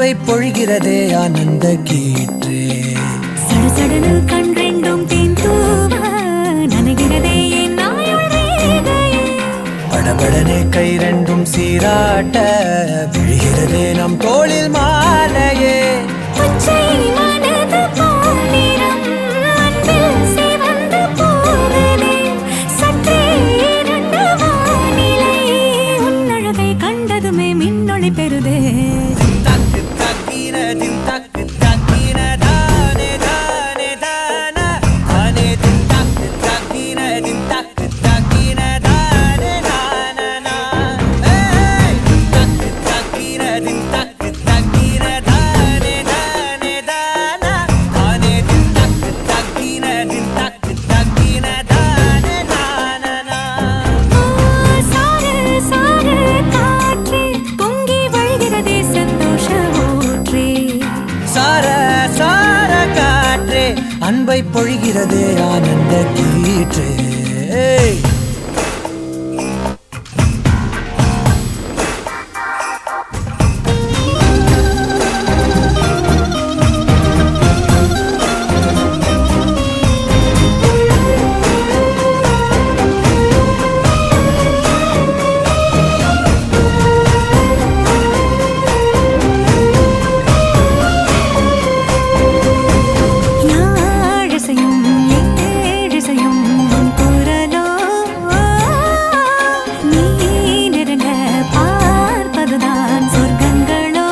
அன்பை பொழிகிறதே ஆனந்த கீற்றே. சடசடனு கண் ரெண்டும் தேன் தூவ நனைகிறதே என் நாயுள் ரேகையே. படபடனே கை ரெண்டும் சீராட்ட விழுகிறதே நம் தோளில் மாலையே. பச்சை மனது பொன்னிறம் அன்பில் சிவந்து போகுதே. சற்றே இருண்ட வானிலை உன் அழகை கண்டதுமே மின்னொளி பெறுதே. தக்கு தக்கின தின் தக்கு தக்கின தானே தானே தான தானே தின் தக்கு தக்கின தின் தக்கு தக்கின தானே தான ஏய் தக்கு தக்கின தின் தக்கு தக்கின தானே தானே தான தானே தின் தக்கு தக்கின தின் தக்கு தக்கின தானே தான. சார சார காற்றே பொங்கி வழிகிறதே சந்தோஷ ஊற்றே. சார சார காற்றே அன்பை பொழிகிறதே ஆனந்த கீற்றே. யாழிசையும் ஏழிசையும் உன் குரலோ. நீ நெருங்க பார்ப்பதுதான் சொர்க்கங்களோ.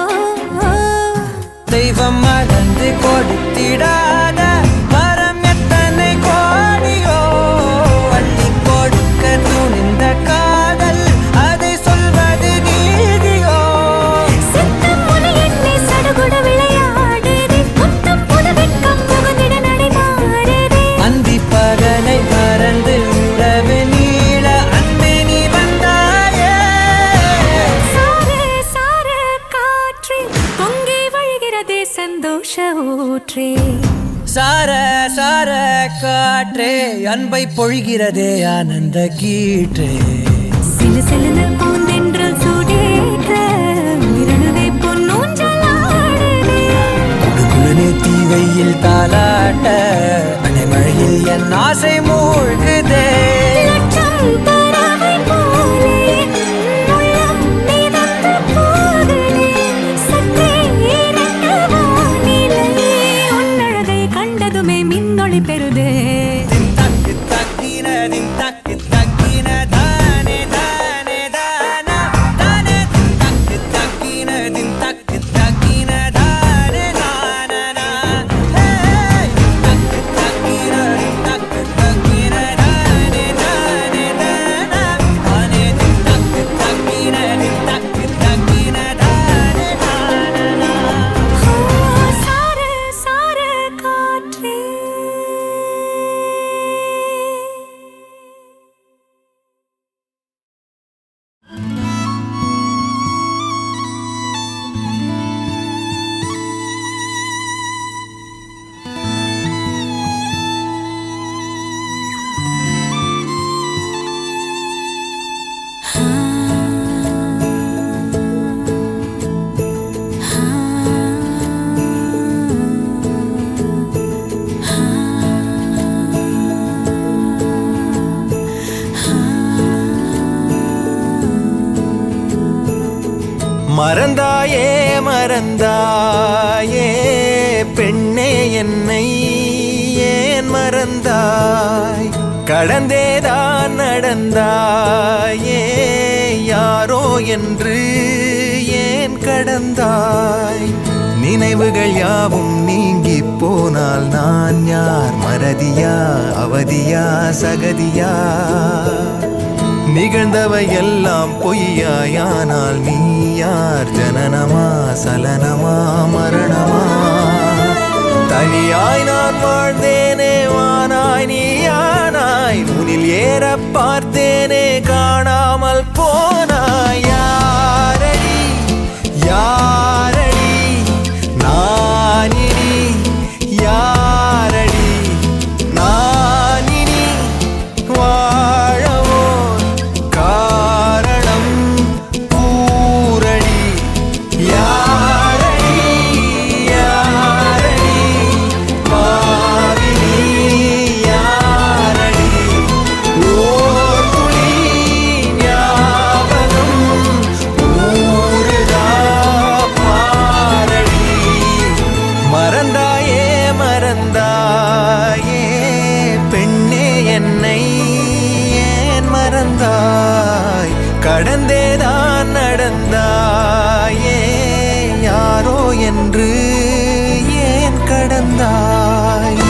தெய்வம் மறந்து கொடுத்திடாத வரம் எத்தனை கோடியோ. அள்ளி கொடுக்க துணிந்த காதல் அதை சொல்வது நீதியோ. சித்தம் உனை எண்ணி சடுகுட விளையாடுதே. முத்தம் புது வெட்கம் புகுந்திட நடை மாறுதே. அந்தி பகலை மறந்து உறவு நீள அன்பே நீ வந்தாயே. சார சார காற்றே பொங்கி வழிகிறதே சந்தோஷ ஊற்றே. சார சார காற்றே அன்பை பொழிகிறதே ஆனந்த கீற்றே. சிலு சிலுன்னு பூந்தென்றல் சூடேற்ற உயிரணுவே பொன்னூஞ்சலாடுதே. குடுகுடுனே தீவையில் தாலாட்ட அணைமழையில் என் ஆசை மூழ்குதே. லட்சம் பறவை போலே உள்ளம் மிதந்து போகுதே. சற்றே இருண்ட வானிலை உன் அழகை கண்டதுமே மின்னொளி பெறுதே. தக்கு தக்கின தின் தக்கு தக்கின தானே தானே தான தானே தக்கு தக்கின தின் தக்கு தக்கின தானே தான ஏய் தக்கு தக்கின தின் தக்கு தக்கின தானே தானே தான தானே தின் தக்கு தக்கின தின் தக்கு தக்கின தானே தான. சார சார காற்றே. மறந்தாயே மறந்தாயே பெண்ணே என்னை ஏன் மறந்தாய். கடந்தேதான் நடந்தாயே யாரோ என்று ஏன் கடந்தாய். நினைவுகள் யாவும் நீங்கி போனால் நான் யார்? மறதியா அவதியா சகதியா? நிகழ்ந்தவை எல்லாம் பொய்யாயானால் நீ யார்? ஜனனமா சலனமா மரணமா? தனியாய் நான் வாழ்ந்தேனே வானாய் நீயானாய். உனில் ஏற பார்த்தேனே காணாமல் போனாய். யாரடி யாரடி நானினி யாரடி நானினி வாழவோ காரணம் கூறடி. யாரடி மறந்தாயே பெண்ணே என்னை ஏன் மறந்தாய் கடந்தேதான் நடந்தாயே யாரோ என்று ஏன் கடந்தாய்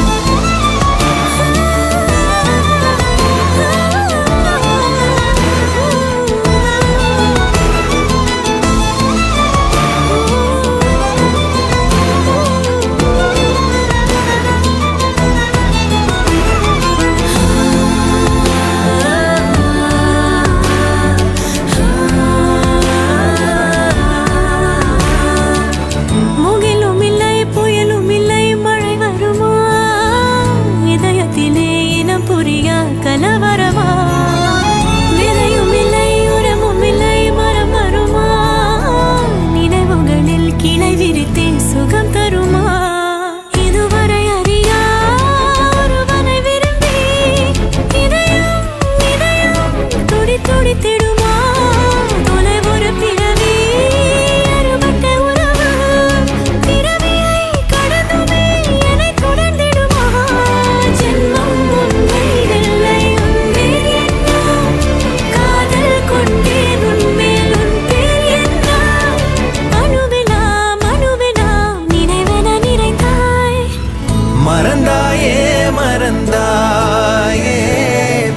மறந்தாயே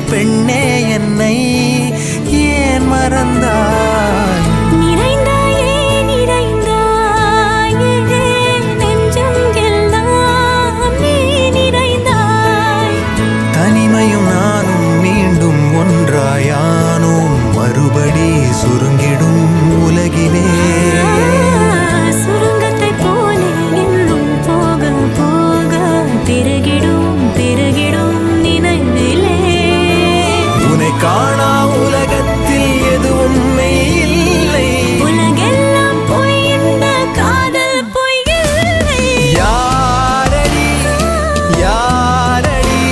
பெண்ணே என்னை ஏன் மறந்தாய் நிறைந்தாயே நிறைந்தாயே நெஞ்சம் எல்லாம் நீ நிறைந்தாய் தனிமையும் நானும் மீண்டும் ஒன்றாயானோம் மறுபடி சுருங்கிடும் உலகிலே சுருங்கத்தை போல இன்னும் போக போக பெருகிடும் பெருகிடும் நினைவிலே உன்னை காணா உலகத்தில் எதுவும் இல்லை உலகெல்லாம் பொய் இந்த காதல் பொய் இல்லை யாரடி யாரடி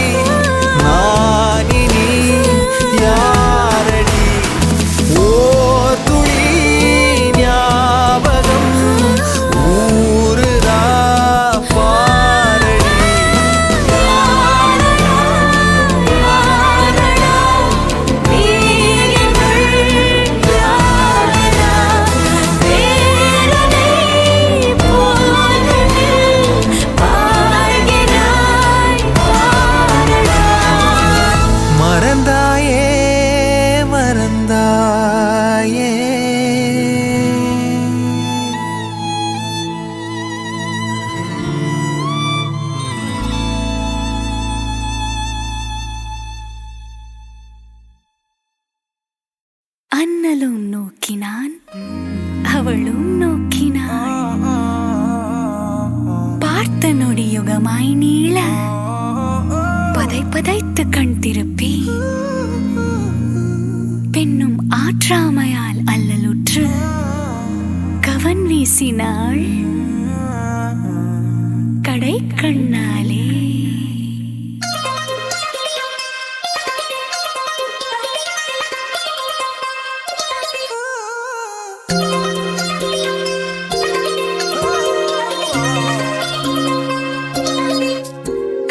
நான் இனி யாரடி ஓர் துளி ஞாபகம் ஊருதா பாரடி மறந்தாயே மறந்தாயே அண்ணலும் நோக்கினான் அவளும் நோக்கினாள் பார்த்த நொடியுகமாய் நீள பதை பதைத்து கண் திருப்பி பெண்ணும் ஆற்றாமையால் அல்லலுற்று கவன் வீசினாள் கடை கண்ணாலே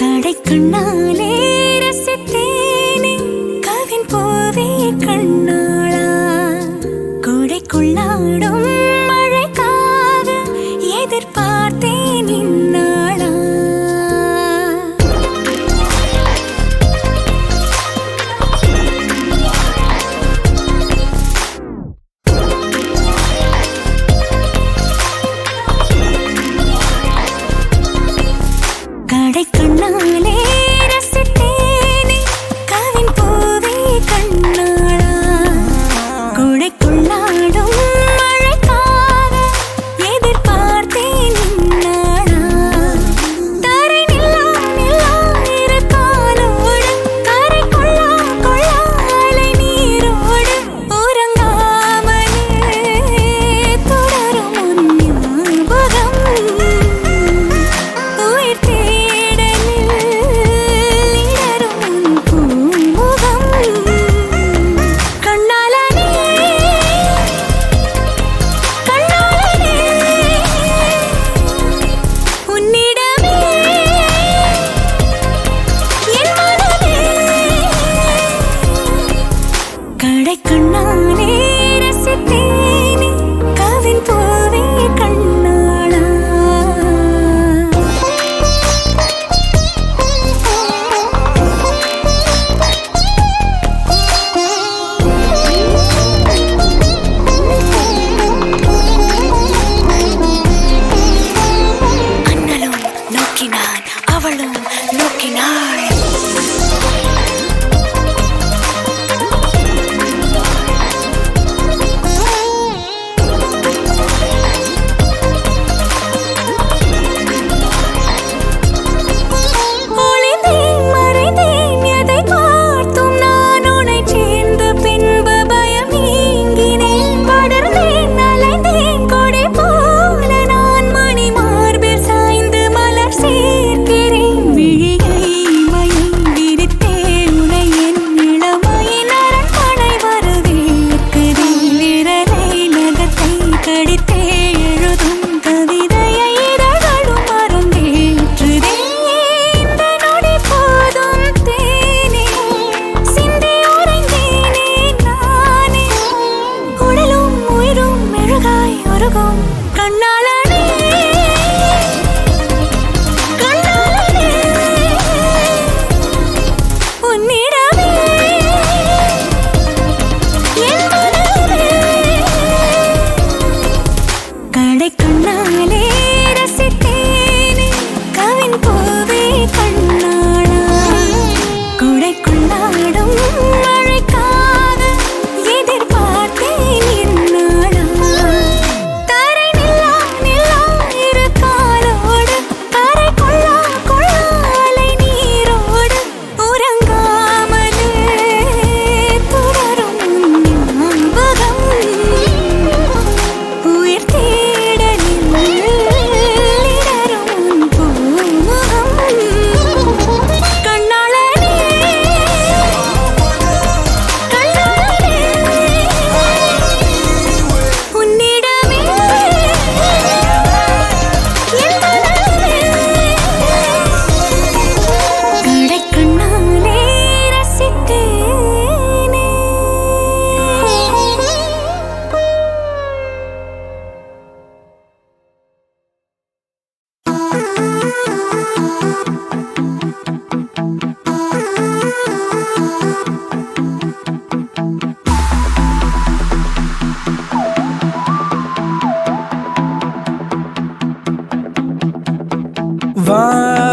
கடை கண்ணாலே ரசித்தேனே கவின் போவே கண்ணாளா கொடைக்குள்ளாடும் மழைக்காக எதிர்பார்த்தேன் இந்நாளா கடை கண்ணாலே ரசித்தேனே கவின் போவே கண்ணாளா கொடைக்குள்ளாடும் மழைக்காக எதிர்பார்த்தேன் இந்நாளா தரை நில்லா நில்லா இரு காலோடு கரை கொள்ளா கொள்ளா அலை நீரோடு உறங்காமலே தொடரும் உன் ஞாபகம் உயிர் தேடலில் நான் அவளும் நோக்கினாள்.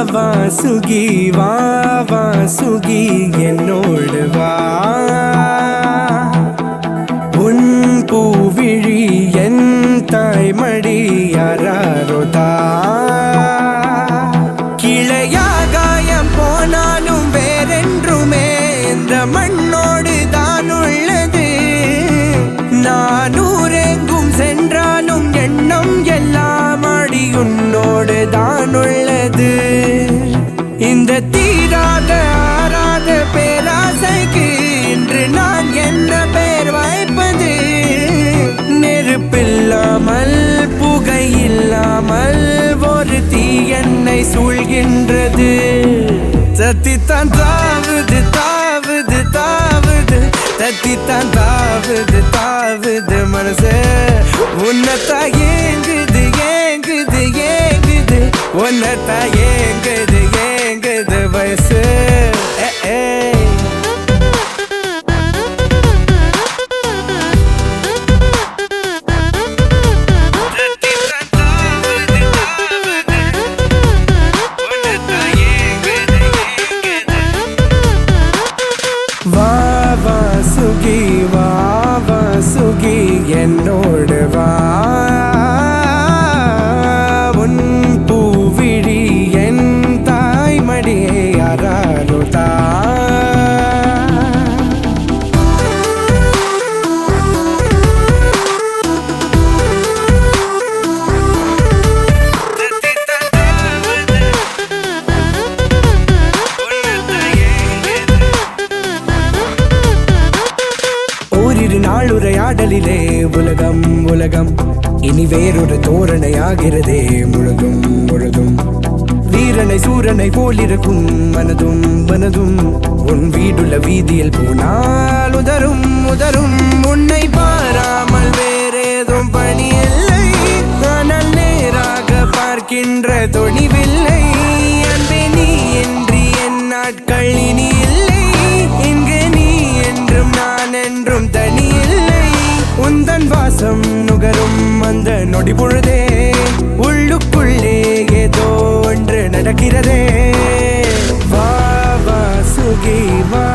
வாசுகி வாசுகி என்னோடு வா உன் பூவிழி என் தாய்மடி யாரோதா கிளையாகாயம் போனாலும் வேறென்றுமே இந்த மண்ணோடு தான் உள்ளது. நானூரெங்கும் சென்றாலும் எண்ணம் எல்லாம் அடி உன்னோடு தான் உள்ளது. இந்த தீராத ஆறாத பேராசைக்கு இன்று நான் என்ன பேர் வைப்பது? நெருப்பில்லாமல் புகையில்லாமல் ஒரு தீ என்னை சூழ்கின்றது. தத்தித்தான் தாவுது தாவுது தாவுது தத்தித்தான் தாவுது தாவுது மனசு உன்னத்தா ஏங்குது ஏங்குது ஏங்குது உன்னத்தா ஏங்குது ஏங்குது வயசு. வாசுகி வாசுகி என்னோடு வா உன் பூவிழி என் தாய்மடியே யாரோதா நாளுரையாடலிலே உலகம் உலகம் இனி வேறொரு தோரணையாகிறதே முழுதும் முழுதும். வீரனை சூரனை போலிருக்கும் மனதும் மனதும் உன் வீடுள்ள வீதியில் போனால் உதரும் உதரும். உன்னை பாராமல் வேறேதும் பணி இல்லை, ஆனால் நேராக பார்க்கின்ற துணிவில்லை. அன்பே நீ இன்றி என் நாட்கள் இனி இல்லை, இங்கு நீ என்றும் நான் என்றும் தனி இல்லை. உந்தன் வாசம் நுகரும் அந்த நொடி பொழுதே உள்ளுக்குள்ளே ஏதோ ஒன்று நடக்க பறக்கிறதே வா வா சுகி வா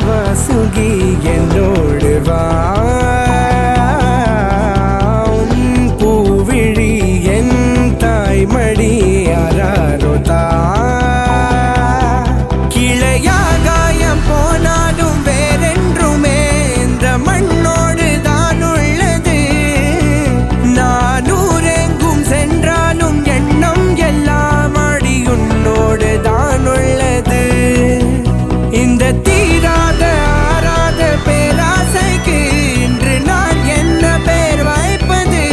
வா சுகி என்னோடு வா பூவிழி என் தாய்மடி யாரோதா கிளையாகாயம் போனாலும் வேறென்றுமே இந்த மண்ணோடு தான் உள்ளது நானூரெங்கும் சென்றாலும் எண்ணம் எல்லாம் அடி உன்னோடு தான் உள்ளது இந்த தீராத ஆறாத பேராசைக்கு இன்று நான் என்ன பேர் வாய்ப்பது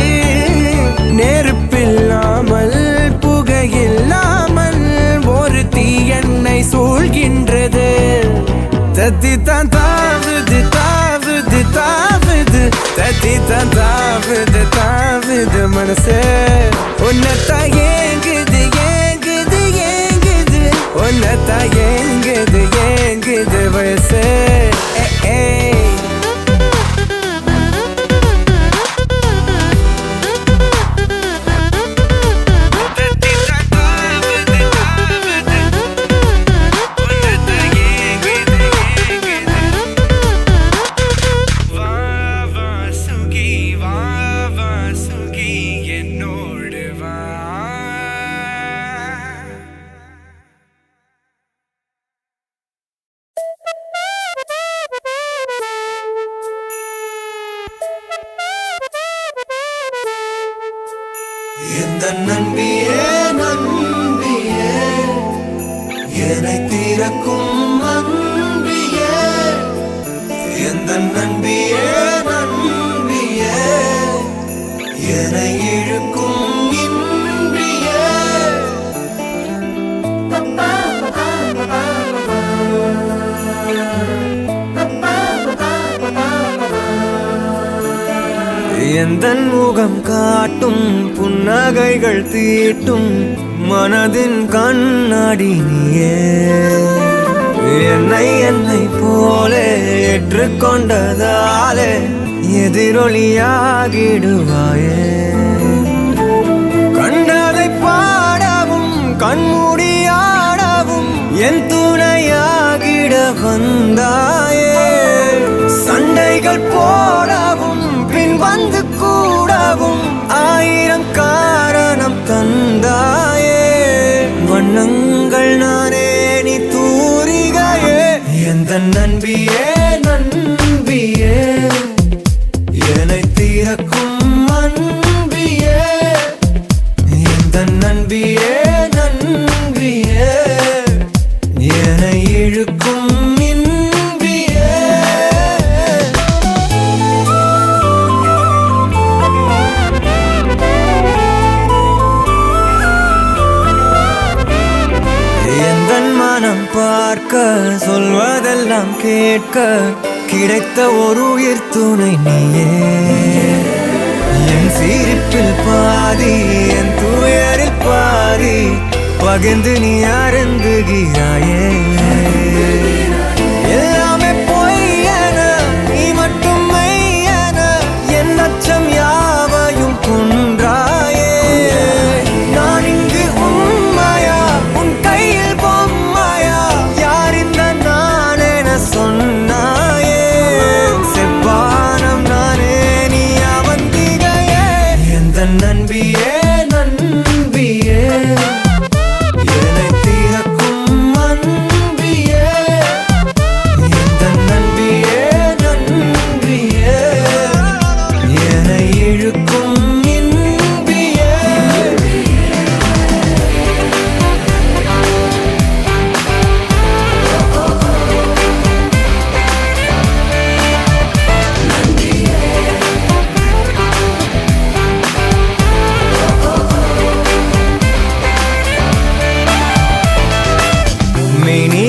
நெருப்பில்லாமல் புகையில்லாமல் ஒரு தீ என்னை சூழ்கின்றது தத்தி தான் தாவுது தாவுது தாவுது தத்தி தான் தாவுது தாவுது மனசு உன்னத்தான் ஏங்குது ஏங்குது ஏங்குது உன்னத்தான் ஏங்குது ஏங்குது வயசு எந்த நம்பியே நம்பியே என்னை தீரக்கும் அன்பியே எந்த நம்பியே நம்பியே என்னை இழுக்கும் இன்பியே எந்தன் முகம் காட்டும் புன்னகைகள் தீட்டும் மனதின் கண்ணாடி நீயே என்னை போலே ஏற்றுக்கொண்டதாலே எதிரொலியாகிடுவாயே கண்டதை பாடவும் கண்மூடியாடவும் என் துணையாகிட வந்தாயே சண்டைகள் போடவும் பின் வந்து கூடவும் ஆயிரம் காரணம் தந்தாயே வண்ணங்கள் நானே நீ தூரிகையே எந்த நண்பியே நண்பியே என்னை தீரக்கும் அன்பியே எந்த நண்பியே நண்பியே என்னை இழுக்கும் பார்க்க சொல்வதெல்லாம் கேட்க கிடைத்த ஒரு உயிர் துணை நீயே என் சிரிப்பில் பாதி என் துயரில் பாதி பகிர்ந்து நீ அருந்துகிறாயே எல்லாமே பொய்யென நீ மட்டும் மெய்யென என் அச்சம் யாவையும் கொன்றாயே நான் இங்கு உண்மையா உன் கையில் பொம்மையா யார் இந்த நான் என சொன்னாயே செவ்வானம் நானே நீ அவந்திகையே எந்த நண்பியே நண்பியே என்னை தீரக்கும் அன்பியே எந்த நண்பியே நண்பியே என்னை இழுக்கும் இன்பியே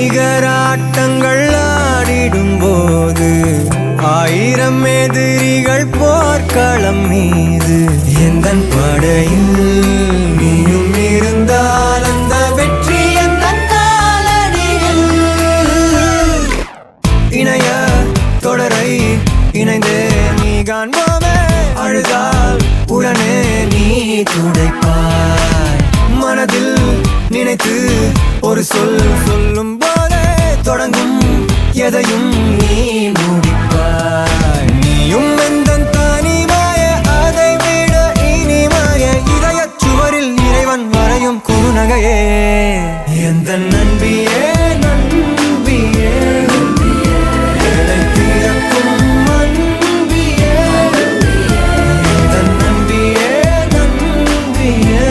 மெய்நிகராட்டங்கள் ஆடிடும் போது ஆயிரம் எதிரிகள் போர்க்களம் மீது எந்தன் படையில் நீயும் இருந்தால் அந்த வெற்றி எந்த காலடியில் இணைய தொடரை இணைந்தே நீ காண்போமே அழுதால் உடனே நீ துடைப்பாய் மனதில் நினை நினைத்து ஒரு சொல் சொல்லும் போதே தொடங்கும் எதையும் நீ முடிப்பாய். நீயும் எந்தன் தனிமாய, அதை விட இனிமாய இதயச் சுவரில் இறைவன் வரையும் குறுநகையே. எந்த நண்பியே நண்பியே, என்னை பிறக்கும் அன்பியே. எந்த நண்பியே நண்பியே,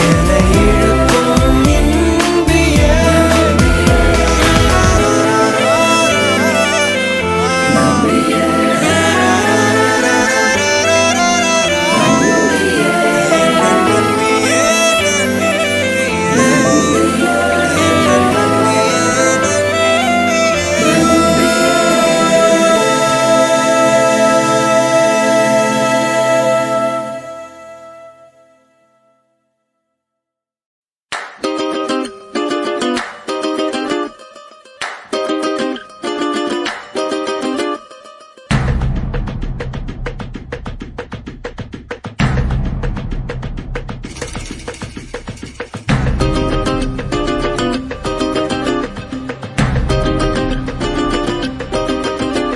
என்னை இழுக்கும் இன்பியே.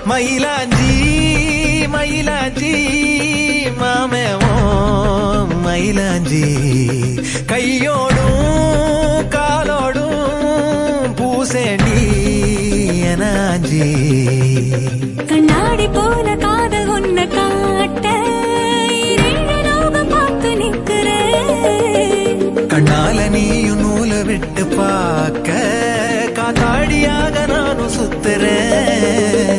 மயிலாஞ்சி மயிலாஞ்சி மாமேவோ மயிலாஞ்சி, கையோடும் காலோடும் பூசேண்டி எனாஞ்சி. கண்ணாடி போல காதல் உன்னை காட்ட இரண்டு லோகம் பார்த்து நிற்கிறேன். கண்ணால நீயும் நூலை விட்டு பார்க்க காத்தாடியாக நானும் சுத்துறேன்.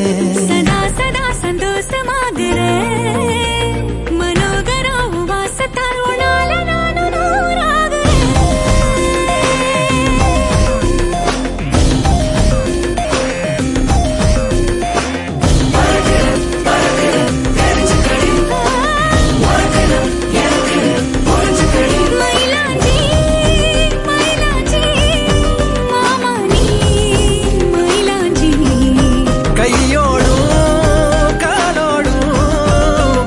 சதா சதா சந்தோஷமாகிறேன். மனோகரா உன் வாசத்தால் உன்னால நானும் நூறாகிறேன். மயிலாஞ்சி மயிலாஞ்சி மாமா நீ மயிலாஞ்சி. கையோடும் காலோடும்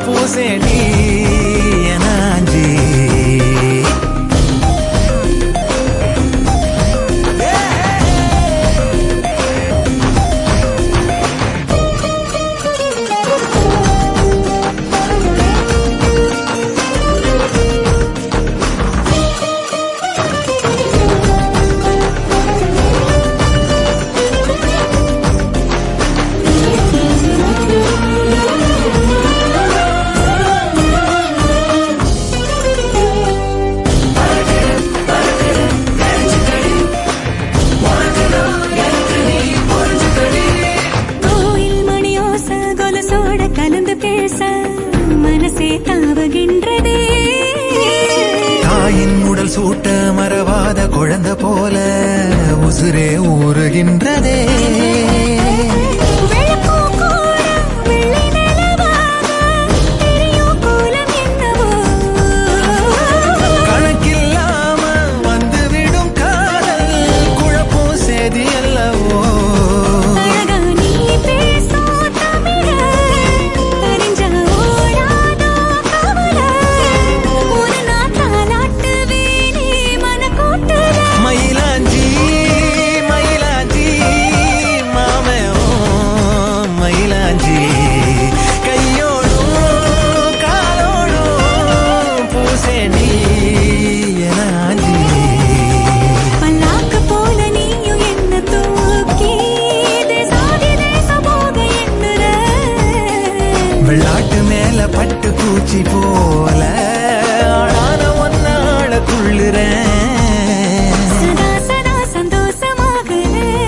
பூசேண்டி எனாஞ்சி. கோயில் மணியோச கொலுசோட கலந்து பேச மனசே தாவுகின்றதே. தாயின் உடல் சூட்ட மறவாத குழந்தை போல உசுரே ஊறுகின்றதே. வெள்ளப்பூ கூட வெள்ளி நிலவாக தெரியும் கோலம் என்னவோ. கணக்கில்லாம வந்துவிடும் காதல் குழப்பம் சேதி அல்லவோ. அழகா நீ பேசும் தமிழ அறிஞ்ச ஓடாதோ கவலை. ஒரு நாள் தாலாட்டுவேனே மனக்கூட்டுல. மயிலாஞ்சி மயிலாஞ்சி மாமேவோ மயிலாஞ்சி, கையோடும் காலோடும் பூசேண்டி எனாஞ்சி. பல்லாக்கு போல நீயும் என்ன தூக்கி தேசாதி தேசம் போக எண்ணுற. வெள்ளாட்டு மேல பட்டு பூச்சி போல ஆளான ஒன்னாள துள்ளுறேன். சதா சதா சந்தோஷமாகிறேன்.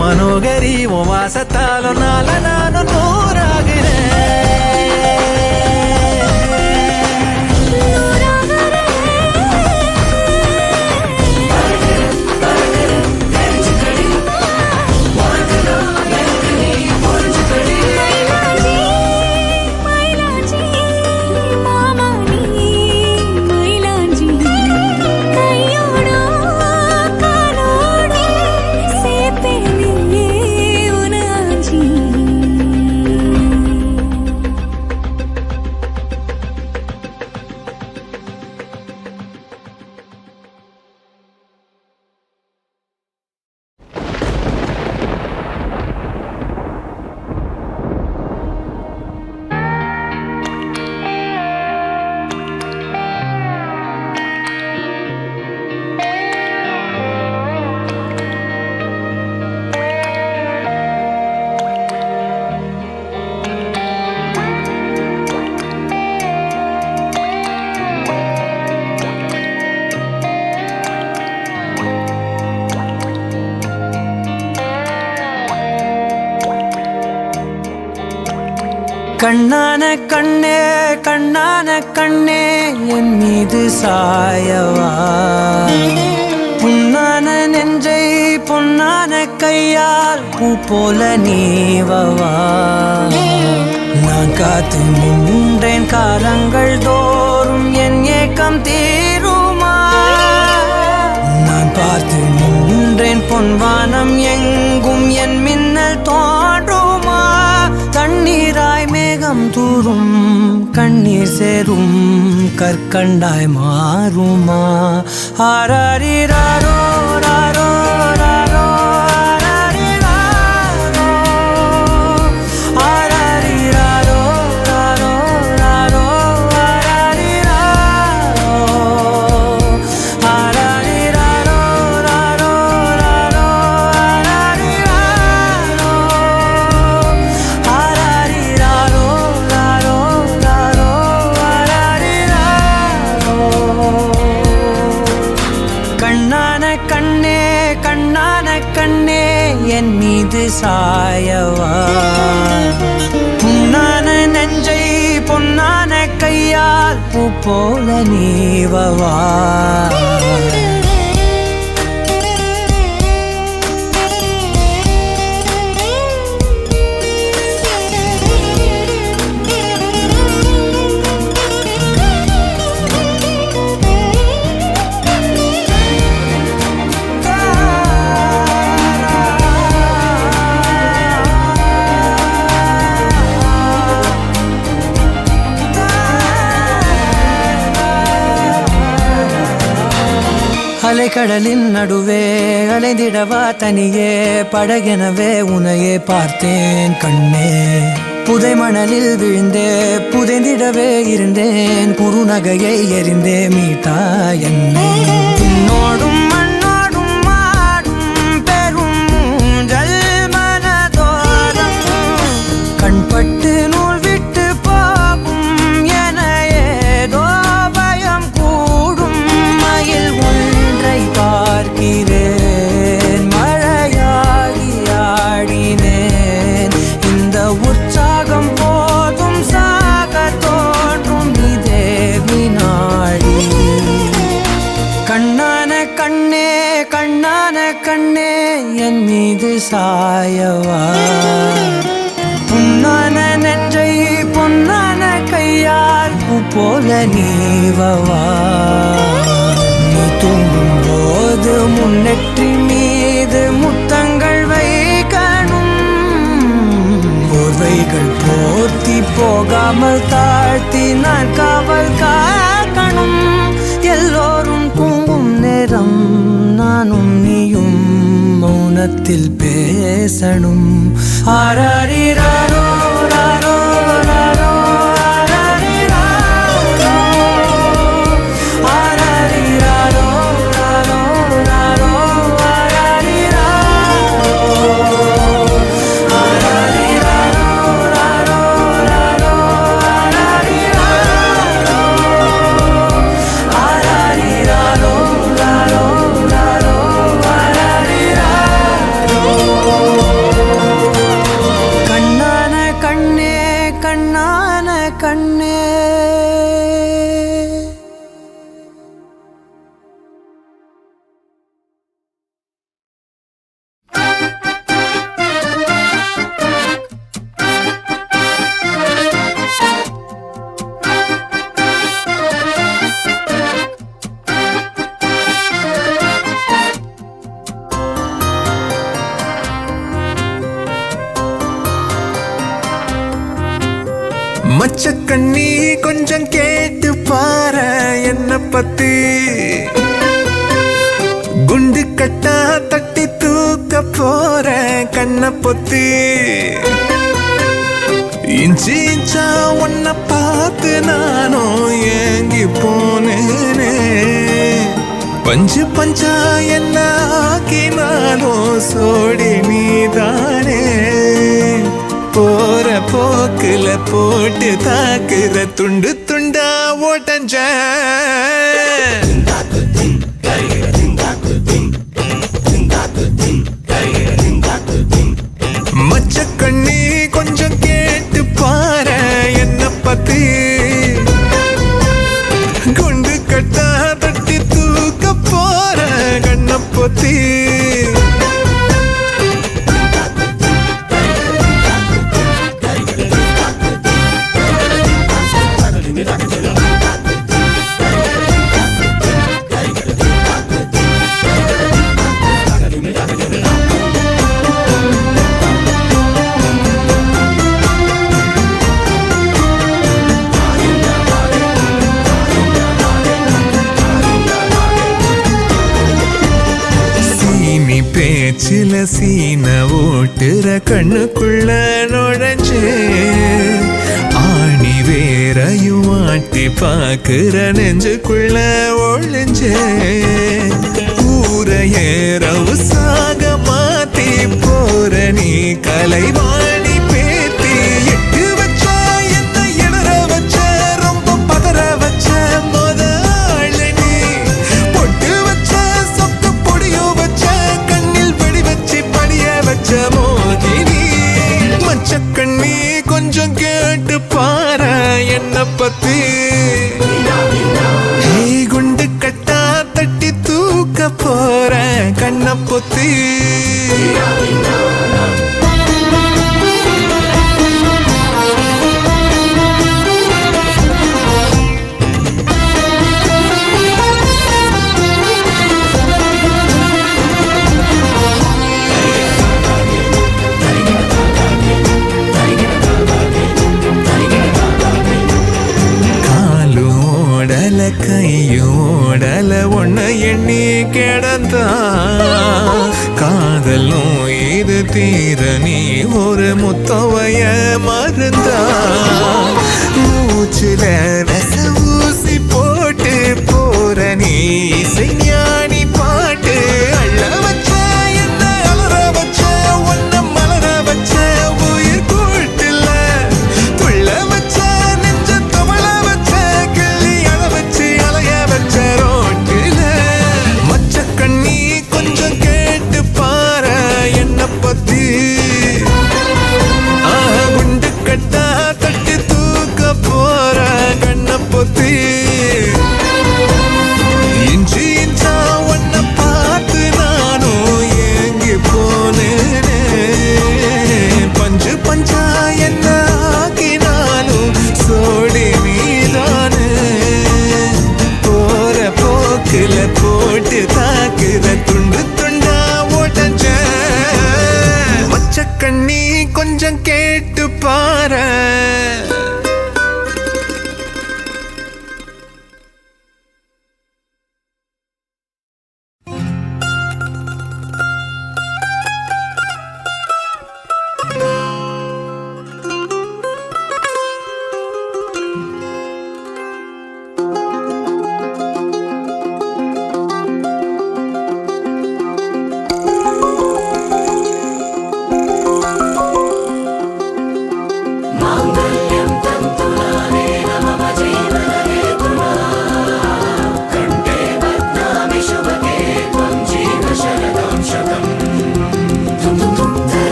மனோகரி உன் வாசத்தாலும் நால நானும் மயிலாஞ்சி மயிலாஞ்சி மாமா நீ மயிலாஞ்சி. கையோடோ காலோடோ சேப்பேனே உனாஞ்சி. கண்ணான கண்ணே கண்ணான கண்ணே என் மீது சாயவா புண்ணான நெஞ்சை பொன்னான கையால் பூ போல நீவவா நான் காத்து நின்றேன் காலங்கள் தோறும் என் ஏக்கம் தீருமா நான் பார்த்து நின்றேன் பொன்வானம் எங்கும் என் மின்னல் தோன்றுமா தண்ணீராய் மேகம் தூரும் கண்ணீர் சேரும் கற்கண்டாய் மாறுமா ஆராரிராரோ ராரோ ராரோ ஆராரிராரோ ராரோ ராரோ ஆராரிராரோ ராரோ ராரோ ஆராரிராரோ ராரோ ராரோ கண்ணான கண்ணே கண்ணான கண்ணே என் மீது சாயவா புண்ணான நெஞ்சை பொன்னான கையால் பூ போல நீவவா அலைக்கடலின் நடுவே அலைந்திடவா தனியே படகெனவே உனையே பார்த்தேன் கண்ணே புதை மணலில் விழுந்தே புதைந்திடவே இருந்தேன் குறுநகையை எறிந்தே மீட்டா என்னை உன்னோடும் மண்ணோடும் மாடும் பெரும் ஊஞ்சல் மனதோரம் கண்பட்டு நூல் விட்டு போகும் என ஏதோ பயம் கூடும் மயில் பார்க்கிறேன் மழையாகி ஆடினேன் இந்த உற்சாகம் போதும் சாக தோன்றும் இதே வினாடி கண்ணான கண்ணே கண்ணான கண்ணே என் மீது சாயவா புண்ணான நெஞ்சை பொன்னான கையால் பூ போல நீவவா நீ தூங்கும் போது முன்னெற்றி மீது முத்தங்கள் வைக்கணும் போர்வைகள் போர்த்தி போகாமல் தாழ்த்தி நான் காவல் காக்கணும் எல்லோரும் தூங்கும் நேரம் நானும் நீயும் மௌனத்தில் பேசணும் ஆராரிராரோ ராரோ ராரோ கண்ணே மச்சக்கண்ணி கொஞ்சம் கேட்டு பாரு என்ன பத்தி குண்டு கட்டா தட்டி தூக்க போற கண்ண பொத்தி இஞ்சி இஞ்சா உன்னை பார்த்து நானும் ஏங்கி போனேனே பஞ்சு பஞ்சா என்ன ஆக்கினாலும் சோடி நீதானே போற போக்குல போட்டு தாக்குற துண்டு துண்டா ஓட்டஞ்ச மச்சக்கண்ணி கொஞ்சம் கேட்டு பாரு பொத்தி பேச்சில சீன ஓட்டுற கண்ணுக்குள்ள நுழைஞ்சே ஆணி வேறையும் ஆட்டி பாக்குற நெஞ்சுக்குள்ள ஒழிஞ்சே ஊரையேறவு சாக மாத்தி போற நீ கலைவாணி பேத்தி எட்டு வச்ச என்ன இடற வச்ச ரொம்ப பதற வச்ச முதல் நீ பொட்டு வச்ச சொத்து பொடியோ வச்ச மோகினி மச்சக்கண்ணி கொஞ்சம் கேட்டு பாரு என்ன பத்தி குண்டு கட்டா தட்டி தூக்க போற கண்ண பொத்தி கையோடல ஒன்ன எண்ணி கிடந்தா காதல் நோய் இது தீர நீ ஒரு முத்தவைய மருந்தா மூச்சுல ரச ஊசி போட்டு போற நீ இசைஞானி பாட்டு அள்ள வச்ச என்ன அலற வச்ச ஒன்ன மலர வச்ச உயிர் கூட்டுல துள்ள வச்ச நெஞ்ச தவள வச்ச கிள்ளி அழ வச்சு அலைய வச்ச ரோட்டில மச்சக்கண்ணி கொஞ்சம் கேட்டு பாரு என்ன பத்தி குண்டு கட்டா தட்டி தூக்க போற கண்ண பொத்தி இஞ்சி இஞ்சா ஒன்ன பார்த்து நானும் ஏங்கி போனேனே பஞ்சு பஞ்சா என்ன ஆக்கினாலும் சோடி நீதானே போற போக்குல போட்டு தாக்குற துண்டு துண்டா ஓட்டஞ்ச மச்சக்கண்ணி கொஞ்சம் கேட்டு பாரு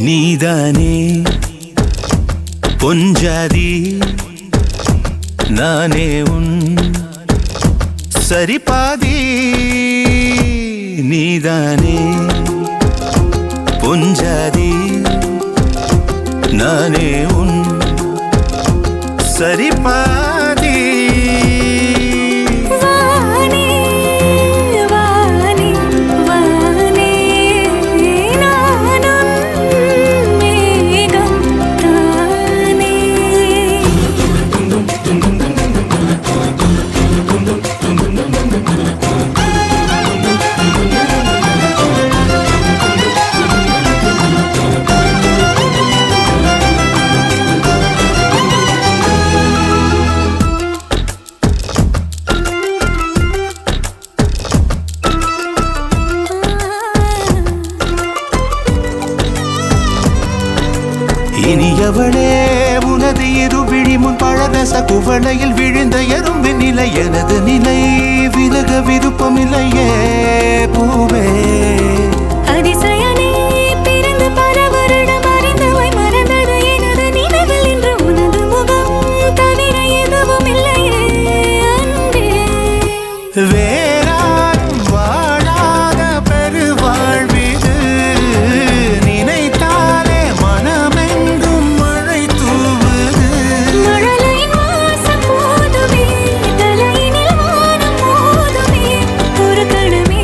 நீதானே பொஞ்சாதி நானே உன் சரிபாதி நீதானே பொஞ்சாதி நானே உன் சரிபாதி வானே வானே வானே இனியவளே உனது இரு விழி முன் பழரச குவளையில் விழுந்த எறும்பின் நிலை எனது நிலை விலக விருப்பமில்லையே பூவே அதிசயனே பிறந்து பல வருடம் அறிந்தவை மறந்தது எனது நினைவில் இன்று உனது முகம் தவிர எதுவும் இல்லையே அன்பே வேறாரும் வாழாத பெருவாழ்விது நினைத்தாலே மனமெங்கும் மழை தூவுது மழலையின் வாசம் போதுமே தலையினில் வானம் போதுமே ஒரு கணமே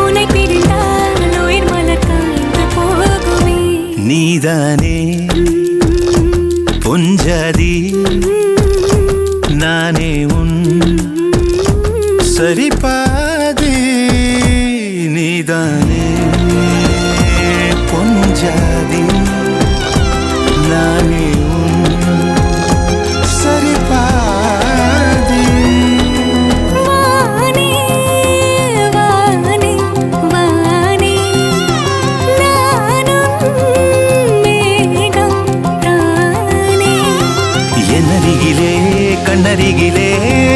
உன்னை பிரிந்தால் உயிர் மலர் காய்ந்து போகுமே நீதானே பொஞ்சாதி நானே உன் சரிபாதி நீதானே பொஞ்சாதி நானே உன் சரிபாதி வானே வானே வானே நானும் மேகம் தானே என்னருகிலே கண்ணருகிலே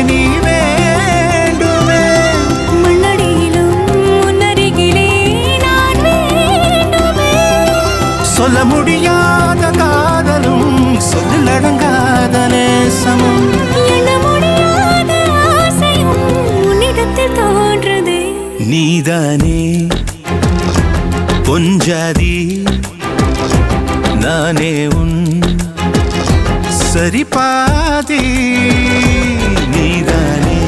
நீ வேண்டுமே மண்ணடியிலும் முன்னருகிலே நான் வேண்டுமே சொல்ல முடியாத காதலும் சொல்லடங்காத நேசமும் எண்ண முடியாத ஆசையும் உன்னிடத்தில் தோன்றுதே நீதானே பொஞ்சாதி நானே உன் சரிபாதி நீதானே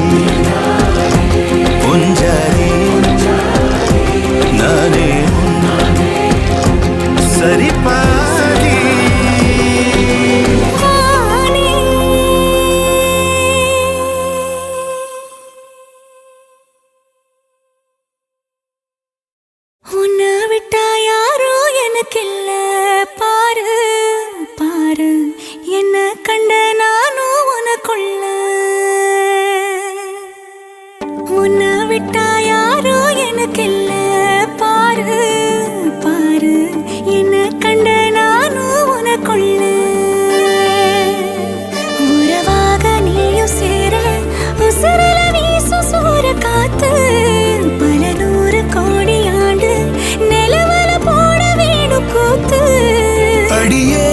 பொஞ்சாதி நானே உன் சரிபாதி வானே உன்னை விட்டா யாரோ எனக்கில்ல பாரு பாரு என்ன கண்ட நானும் உனக்குள்ள உன்னை விட்டா யாரோ எனக்கில்ல பாரு பாரு என்ன கண்ட நானும் உனக்குள்ள உறவாக நீயும் சேர உசுரல வீசும் சூற காத்து பல நூறு கோடி ஆண்டு நிலவல போட வேணும் கூத்து அடியே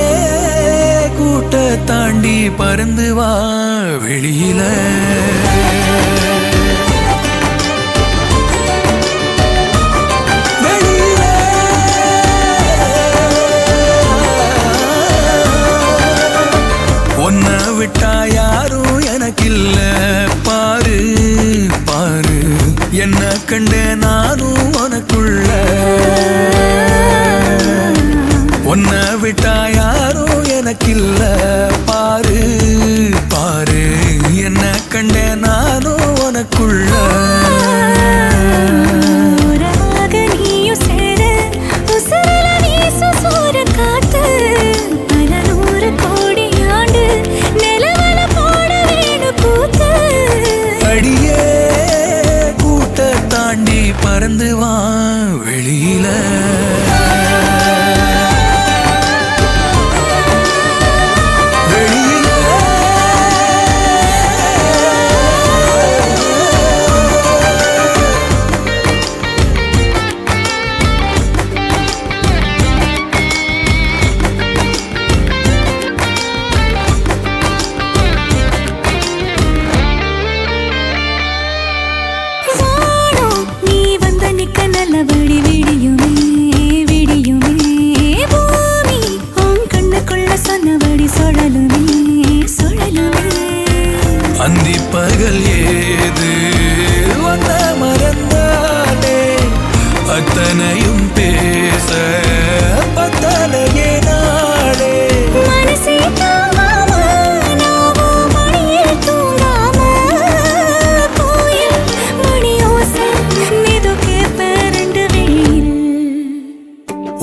கூட்ட தாண்டி பறந்து வா வெளியில வெளியில. உன்னை விட்டா யாரும் எனக்கில்ல பாரு பாரு என்ன கண்ட நானும் உனக்குள்ள உன்னை விட்டா யாரும் எனக்கில்ல பாரு பாரு என்ன கண்ட நானும் உனக்குள்ள உறவாக நீயும் சேர உசுரல வீசும் சூற காத்து பல நூறு கோடி ஆண்டு நிலவல போட வேணும் கூத்து அடியே கூட்ட தாண்டி பறந்து வா வெளியில வெளியில. வானம் நீ வந்த நிக்க நல்லபடி விடியுமே விடியுமே பூமி உன் கண்ணுக்குள்ள சொன்னபடி சுழலுமே சுழலுமே அந்தி பகல் ஏது வந்த மறந்தாலே அத்தனையும் பேச பத்தலையே நாளே மனசே தாங்காம நாவும் மணியில் தூங்காம கோயில் மணியோசை மெது கேப்ப ரெண்டு வெயில்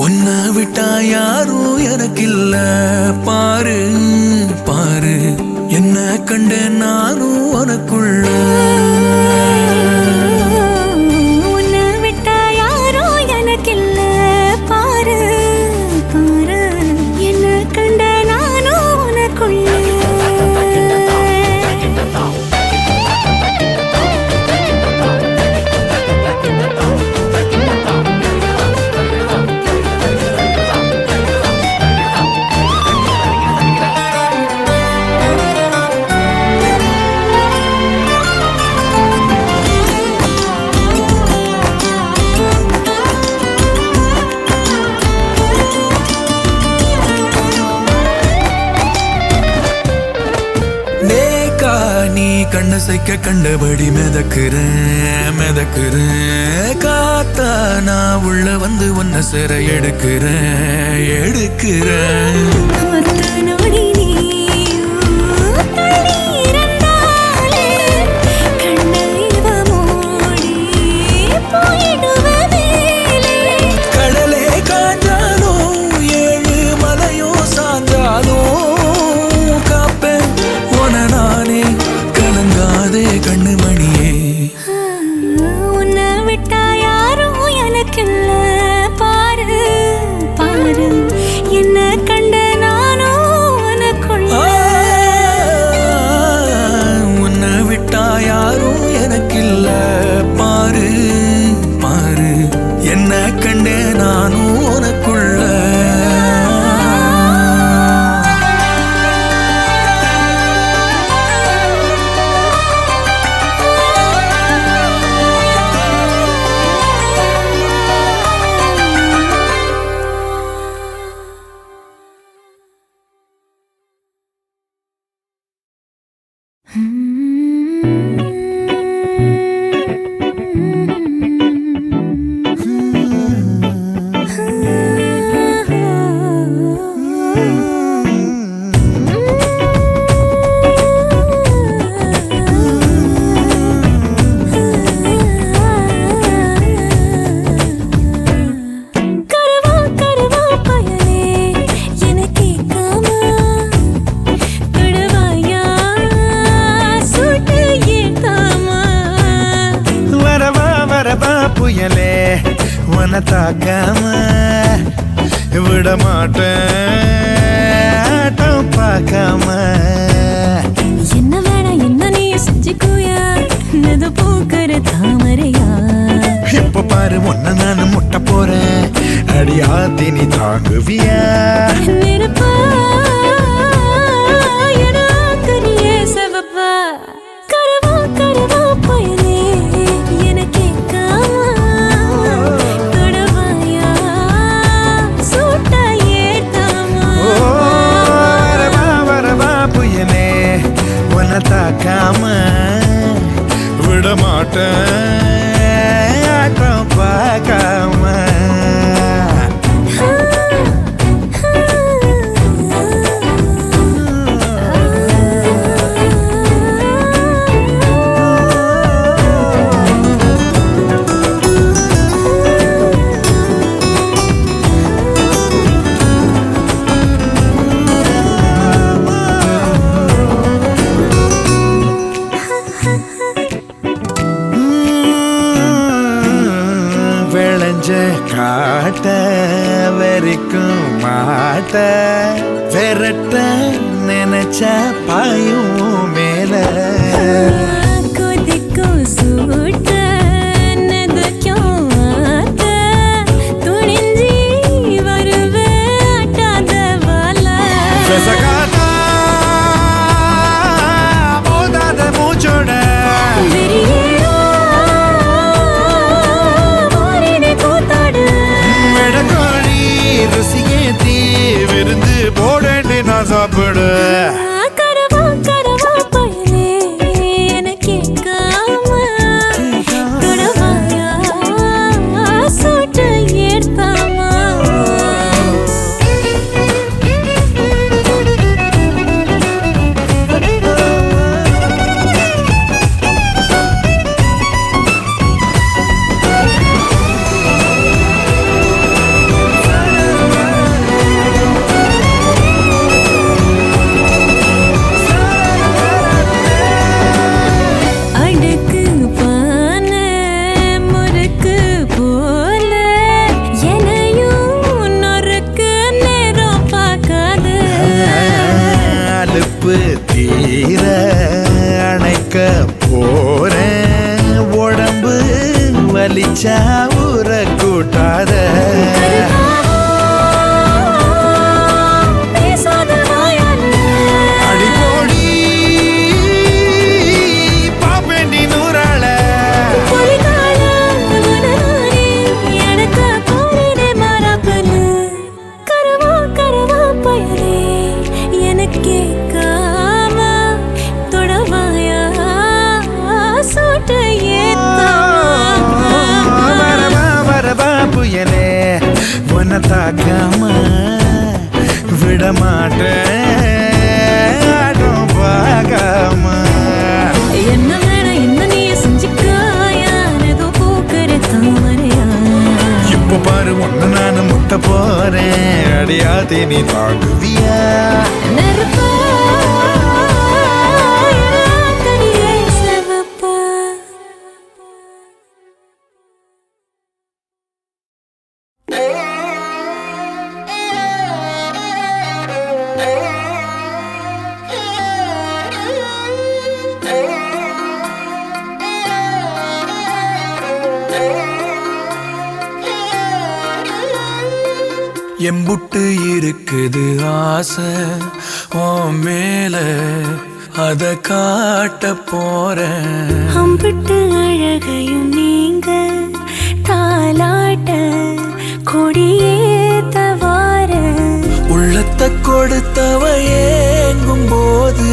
உன்னை விட்டா யாரும் எனக்கில்ல பாரு பாரு என்ன கண்ட நானும் உனக்குள்ள உன்னை விட்டா யாரோ எனக்கில்ல பாரு பாரு என்ன கண்ட கண்ணசைக்க கண்டபடி மிதக்கிறேன் காத்தா நான் உள்ள வந்து உன்னை சிற எடுக்கிறேன் ஒத்த நொடி நீயும் தண்ணீரந்தாலே கண்ணீவ மூடி போயிடுவதே கடலே காஞ்சாலும் ஏழு மலையும் சாஞ்சாலும் காப்பேன் உன நானே கலங்காதே கண்ணுமணியே உன்னை விட்டா யாரும் எனக்கில்ல பாரு பாரு என்ன கண்ட நானும் உனக்குள்ள உன்னை விட்டா யாரும் எனக்கில்ல பாரு பாரு என்ன கண்டே நானும் உனக்குள்ள புயலே உன தாக்காம விட மாட்டேன் பார்க்காம என்ன வேணா என்ன நீ செஞ்சுக்குயா நது பூக்கற தாமரையா இப்ப பாரு உன்ன நான் முட்ட போறேன் அடியாத்தி நீ தாங்குவியா நெருப்பா என கரியே செவப்பா கரவா கரவா பயலே எனக்கு தொடவாயா சூட்டா ஏத்தாமா வரவா புயலே உன்ன தாக்காம விட மாட்டேன் பார்க்காம காட்ட வரைக்கும் மாட்ட விரட்ட நினைச்ச பாயும் மேல கொதிக்கும் சூட்ட நதுக்கும் ஆத்த துணிஞ்சி வருவேட்டாத வாழ போதாத மூச்சோட விருந்து போடேண்டி நான் சாப்பிடு கரவா கரவா பயலே எனக்கு தொடவாயா சூட்ட ஏற்பாமா தீர அணைக்க போறேன் உடம்பு வலிச்சா ஊற கூட்டாத அடிப்போடி பாப்பேண்டி நூறாள கரவா கரவா பயலே எனக்கு தொடவாயா உன்னை தாக்காம விடமாட்டேன் ஆட்டம் பார்க்காம. என்ன வேணா என்ன நீயே செஞ்சுக்காயா ஏதோ பூக்கிற தாமரையா. இப்ப பாரு ஒன்னு நானு முட்ட போறேன் அடியாதே நீ தாங்குவியா. நெருப்பா கனியே செவப்பா. எம்புட்டு இருக்குது ஆசை உன் மேல அத காட்ட போறேன். அம்பிட்டு அழகையும் நீங்க தாலாட்ட கொடியேத்த வார. உள்ளத்தை கொடுத்தவ ஏங்கும் போது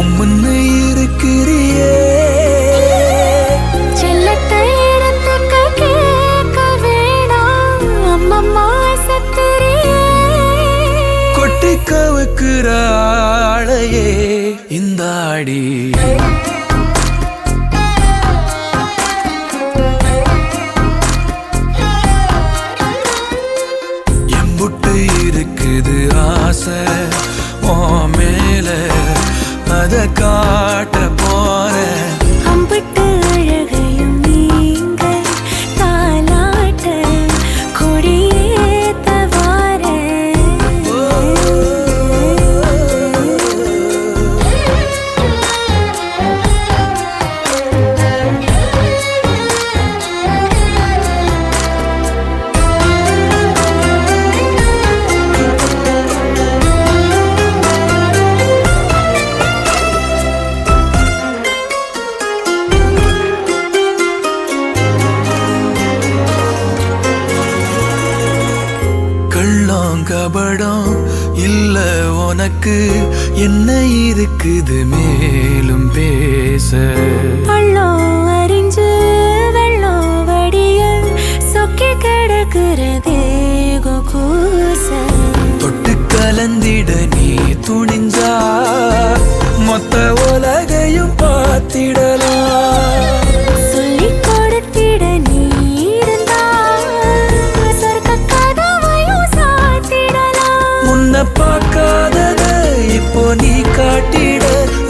உம்முன்னு இருக்கிறியே. செல்லத்தை இடத்துக்கு கேட்க வேணாம் அம்மம்மா சத்துரியே. கொட்டி கவுக்குற ஆளையே இந்த ஆடி. எம்புட்டு இருக்குது ஆசை உன் மேல அத காட்ட போறேன். அம்பிட்டு அழகையும் நீங்க தாலாட்ட கொடியேத்த வார. கள்ளம் கபடம் இல்ல உனக்கு என்ன இருக்குது மேலும் பேச. பள்ளம் அறிஞ்சு வெள்ளம் வடிய சொக்கி கிடக்குறதே கூச. தொட்டு கலந்திட நீ துணிஞ்சா மொத்த உலகையும் பார்த்திடலாம். சொல்லிக் கொடுத்திட நீ இருந்தா சொர்க்க கதவையும் சாத்திடலாம். முன்ன பார்க்காதத இப்போ நீ காட்டிட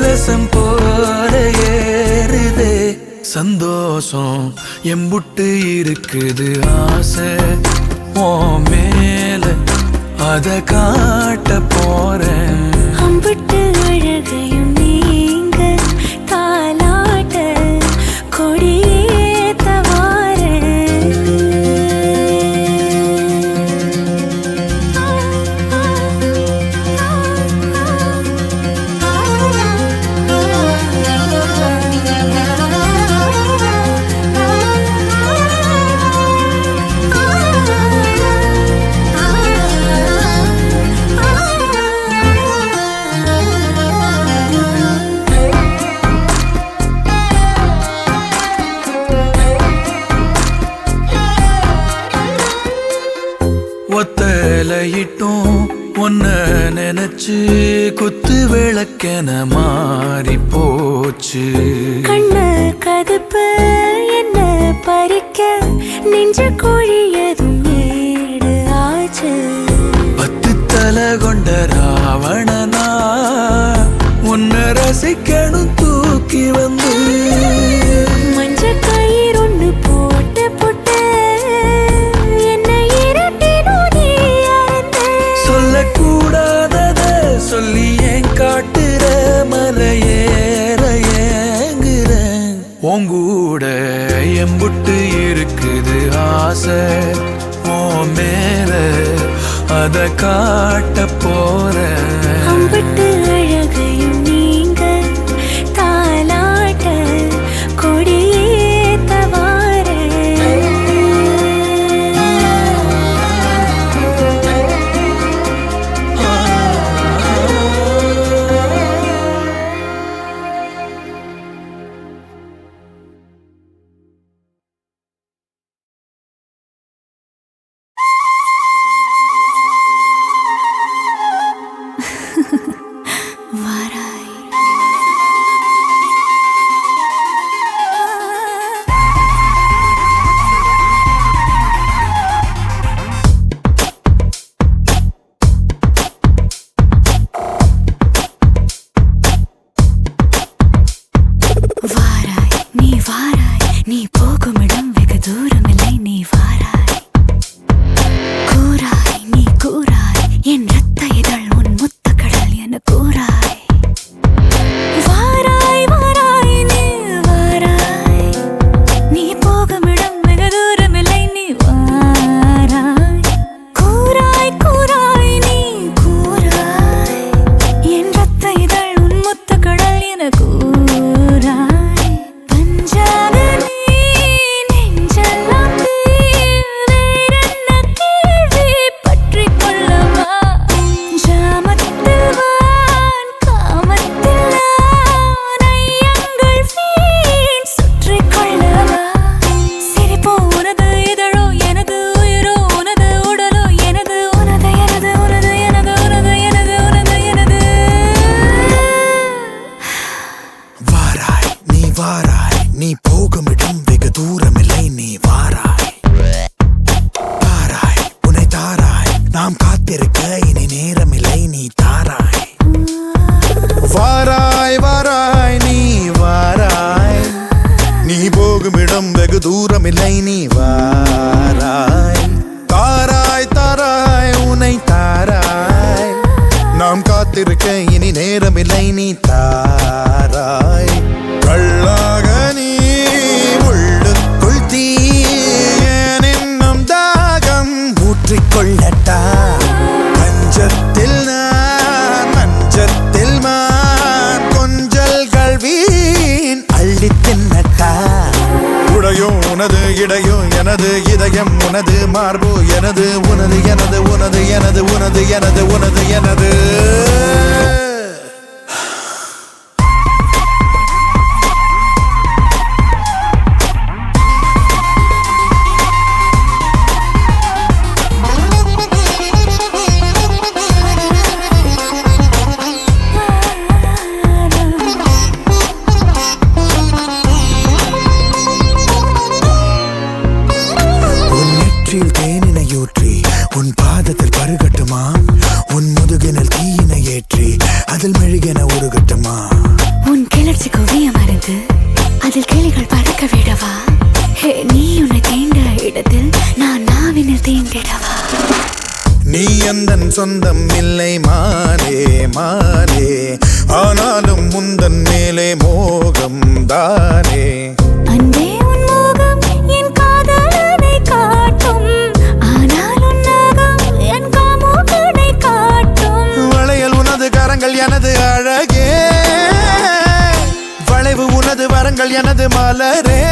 ரசம் போல ஏறுதே சந்தோஷம். எம்புட்டு இருக்குது ஆசை உன் மேல அத காட்ட போறேன். அம்பிட்டு அழகையும் நீங்க தாலாட்ட கொடியேத்த வார. ஒத்தலையிட்டும் ஒன்ன நினைச்சு குத்து விளக்கென மாறி போச்சு. கண்ண கதுப்பு என்ன பறிக்க நெஞ்ச குழியதும் ஏடு ஆச்சு. பத்து தலை கொண்ட ராவணனா உன்னை ரசிக்கணும் தூக்கி வந்து. மஞ்ச கயிறு ஒண்ணு போட்டு புட்டு என்ன இரட்டினும் நீ அறந்த. சொல்லக்கூடாதத சொல்லி ஏன் காட்டுற மலையேற ஏங்குறேன். உங்கூட எம்புட்டு இருக்குது ஆசை உன் மேல அத காட்ட போறேன். அம்பிட்டு அழகையும் நீங்க தாலாட்ட கொடியேத்த வார. நாம் காத்திருக்க இனி நேரமில்லை நீ தாராய் வாராய் வாராய் நீ வாராய் நீ போகும் இடம் வெகு தூரமில்லை நீ வாராய் தாராய் தாராய் உன்னை தாராய் நாம் காத்திருக்க இனி நேரமில்லை நீ தாராய் கள்ளாக நீ உள்ளுக்குள் தீ இன்னும் தாகம் ஊற்றிக்கொள்ளட்டா பஞ்சத்தில் நான் மஞ்சத்தில் மான் கொஞ்சல்கள் வீண் அள்ளி தின்னட்டா உடையோ உனது இடையோ எனது இதயம் உனது மார்போ எனது உனது எனது உனது எனது உனது எனது உனது எனது தேனினையூற்றி உன் பாதத்தில் பருகட்டுமா உன் முதுகினில் தீயினை ஏற்றி அதில் மெழுகென உருகட்டுமா உன் கிளர்ச்சி குவிய மருந்து அதில் கிளிகள் பறக்க விடவா நீ உன்னை தீண்ட இடத்தில் நான் நாவினில் தீண்டிடவா நீ எந்தன் சொந்தம் இல்லை மானே மானே ஆனாலும் முந்தன் மேலே மோகம் தானே அன்பே உன் மோகம் என் காதலனை காட்டும் ஆனால் உன் நாகம் என் காமுகனை காட்டும் வளையல் உனது கரங்கள் எனது அழகே வளைவு உனது வரங்கள் எனது மலரே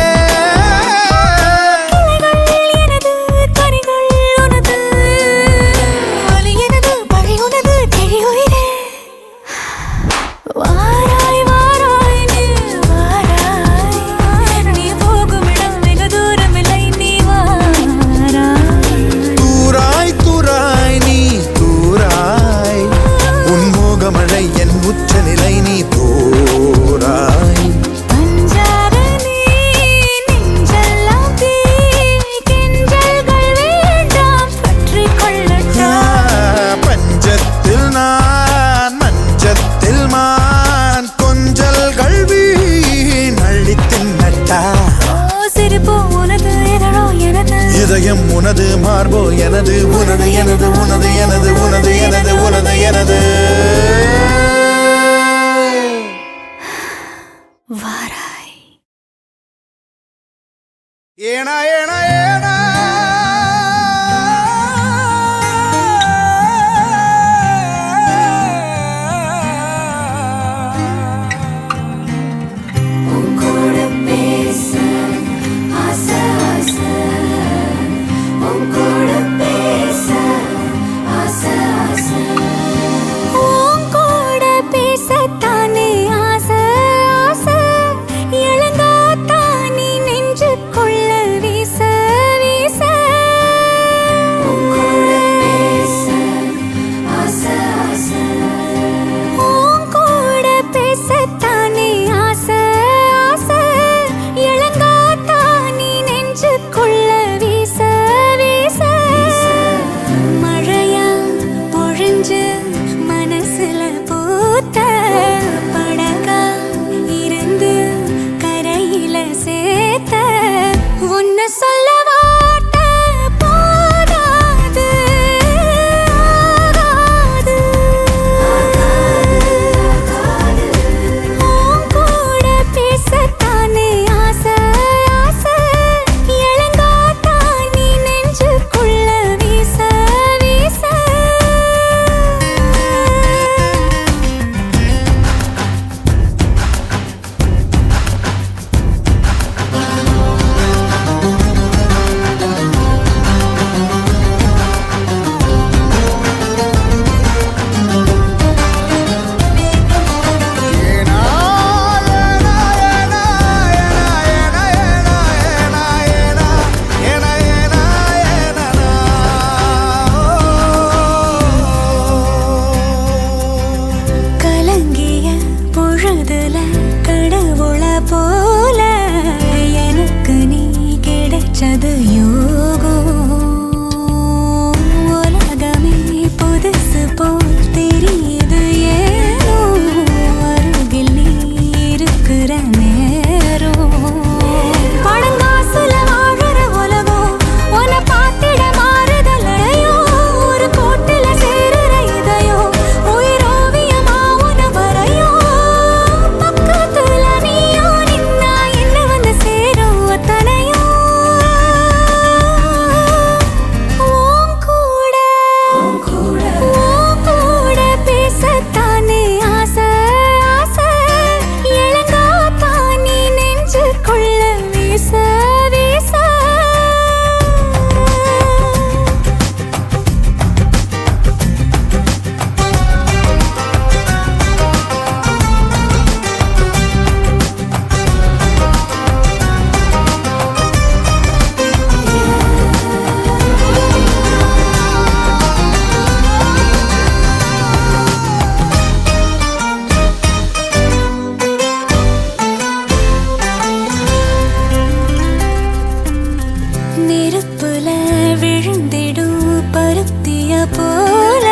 போல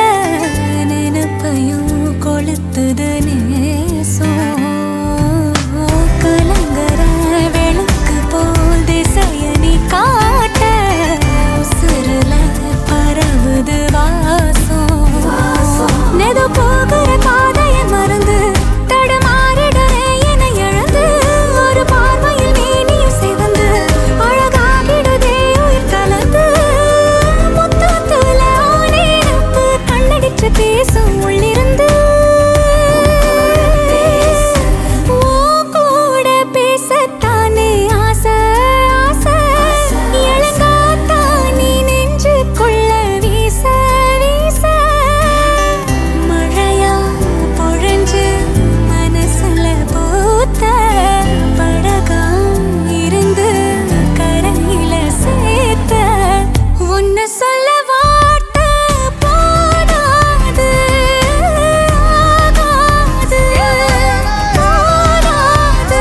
நினைப்பையும் கொளுத்துது நேசம் கலங்கர விளக்கு போல் திசைய நீ காட்ட உசுருல பரவுது வாசம் நெது போகிற பாதைய மறந்து தடமாறிடனே என எழுந்து ஒரு பார்வையில் மேனியும் சிவந்து அழகாகிடுதே உயிர் கலந்து முத்தத்துல ஆனேனப்பு கண்ணடிச்சு பேசும் உள்ளிருந்து கூட பேசத்தானே ஆசை ஆசை இழந்தாத்தானே நெஞ்சுக்குள்ள வீச வீச மழையா பொழிஞ்சு மனசுல பூத்த படகா இருந்து கரையில சேர்த்த உன்னை சொல்ல வார்த்தை போதாது ஆகாது போதாது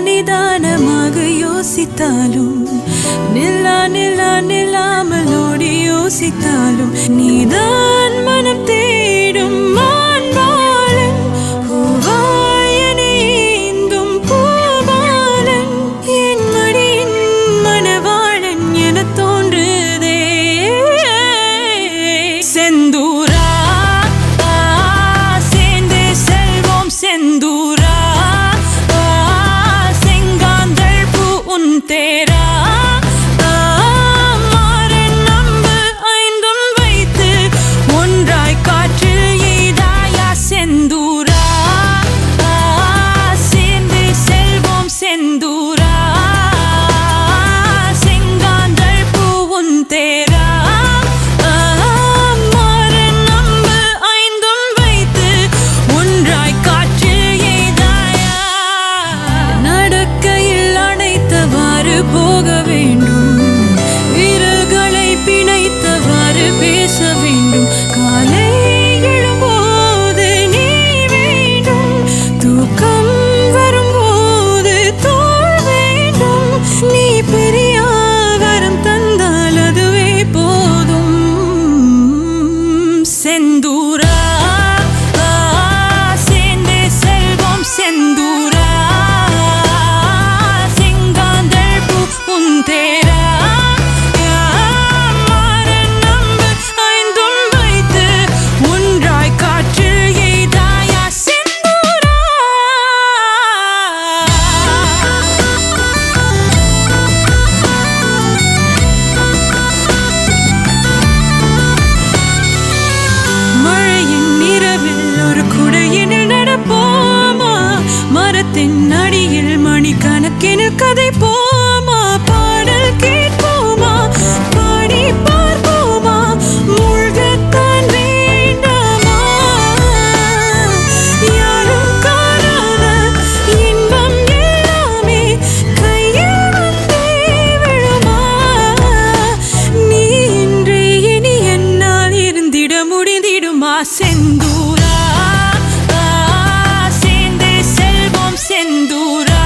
நிதானமாக யோசித்தாலும் நில்லாமல் ஓடி யோசித்தாலும் நீதான் மனம் தேடும் மான்பாலன் பூவாயனை ஏந்தும் பூபாலன் என் மடியின் மனவாளன் என தோன்றுதே செந்தூரா சேர்ந்தே செல்வோம் செந்தூரா तेरा மாறன் நம்பு ஐந்தும் வைத்து ஒன்றாய் காற்றில் எய்தாயா செந்தூரா சேர்ந்து செல்வோம் செந்தூரா செங்காந்தள் பூவும் தேரா மாறன் நம்பு ஐந்தும் வைத்து ஒன்றாய் காற்றில் எய்தாயா நடக்கையில் அணைத்தவாறு போக வேண்டும் விரல்களை பிணைத்தவாறு பேச வேண்டும் காலை எழும்போது நீ வேண்டும் தூக்கம் வரும்போது தோல் வேண்டும் நீ பெரிய வரம் தந்தால் அதுவே போதும் செந்தூரா சேர்ந்தே செல்வோம் செந்தூரா तेरा மாறன் நம்பு ஐந்தும் வைத்து ஒன்றாய் காற்றில் எய்தாயா செந்தூரா மழையின் இரவில் ஒரு குடையினில் நடப்போமா மரத்தின் அடியில் மணிக்கணக்கினில் கதை போமா பாடல் கேட்போமா பாடி பார்ப்போமா மூழ்கத்தான் வேண்டாமா யாரும் காணாத இன்பம் எல்லாமே கையில் வந்தே விழுமா நீ இன்றே இனி என்னால் இருந்திட முடிந்திடுமா செந்தூரா சேர்ந்தே செல்வோம் செந்தூரா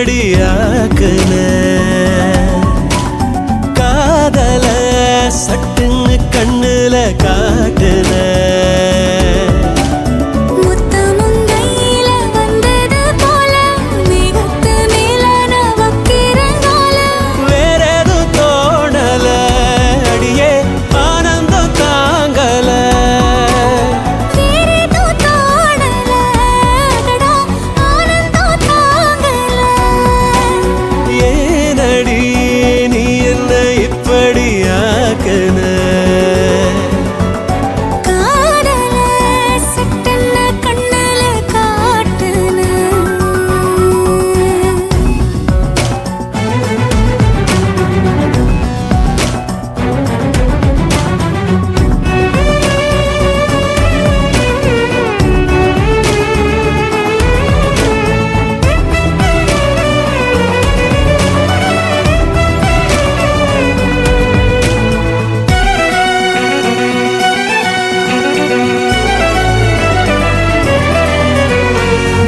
இப்படி ஆக்குன காதல சட்டுன்னு கண்ணுல காட்டுன முத்தமும் கையில வந்தது போல மேகத்து மேல நான் வைக்கிறேன் வேற எதுவும் தோணல அடியே ஆனந்தம் தாங்கல வேறேதோ தோணல அடடா ஆனந்தம் தாங்கல ஏனடி நீ என்ன இப்படி ஆக்குன காதல சட்டென்ன கண்ணுல காட்டுன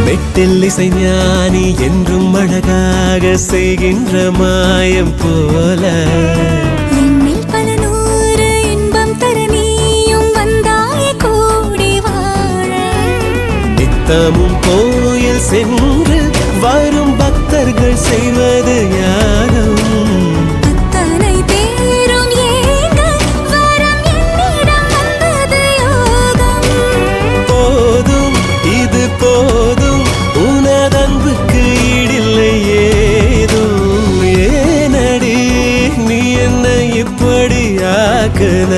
மெட்டில் இசை ஞானி என்றும் அழகாக செய்கின்ற மாயம் போல என்னில் பல நூறு இன்பம் தர நீயும் வந்தாய் கூடி வாழ நித்தமும் கோயில் சென்று வரும் பக்தர்கள் செய்வது யாரும் அத்தனை பேரும் ஏங்க வரம் என்னிடம் வந்தது யோகம் போதும் இது போதும் உனதன்புக்கு ஈடில்லை ஏதும் ஏனடி நீ என்ன இப்படி ஆக்குன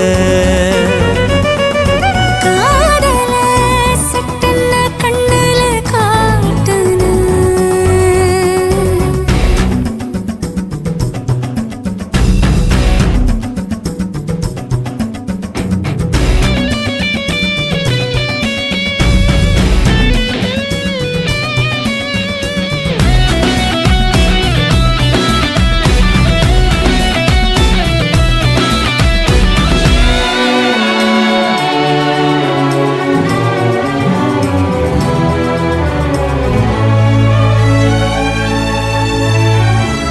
காதல சட்டென்ன கண்ணுல காட்டுன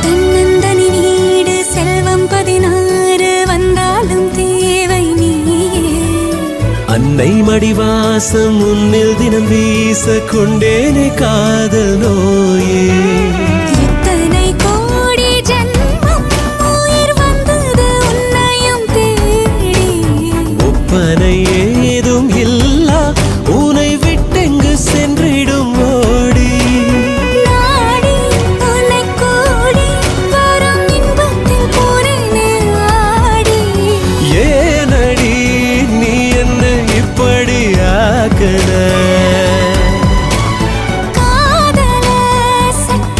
தன்னந்தனி வீடு செல்வம் 16 வந்தாலும் தேவை நீயே அன்னை மடிவாசம் உன்னில் தினம் வீச கொண்டேனே காதல் நோயே எத்தனை கோடி ஜென்மம் உயிர் வந்தது உன்னையும் தேடி ஒப்பனை ஏதும் இல்லா உனை விட்டெங்கு சென்றிடும் ஓடி நாடி உன்னை கூடி வரும் இன்பத்தில் போறேனே ஆடி ஏனடி நீ என்ன இப்படி ஆக்குன காதல சட்டென்ன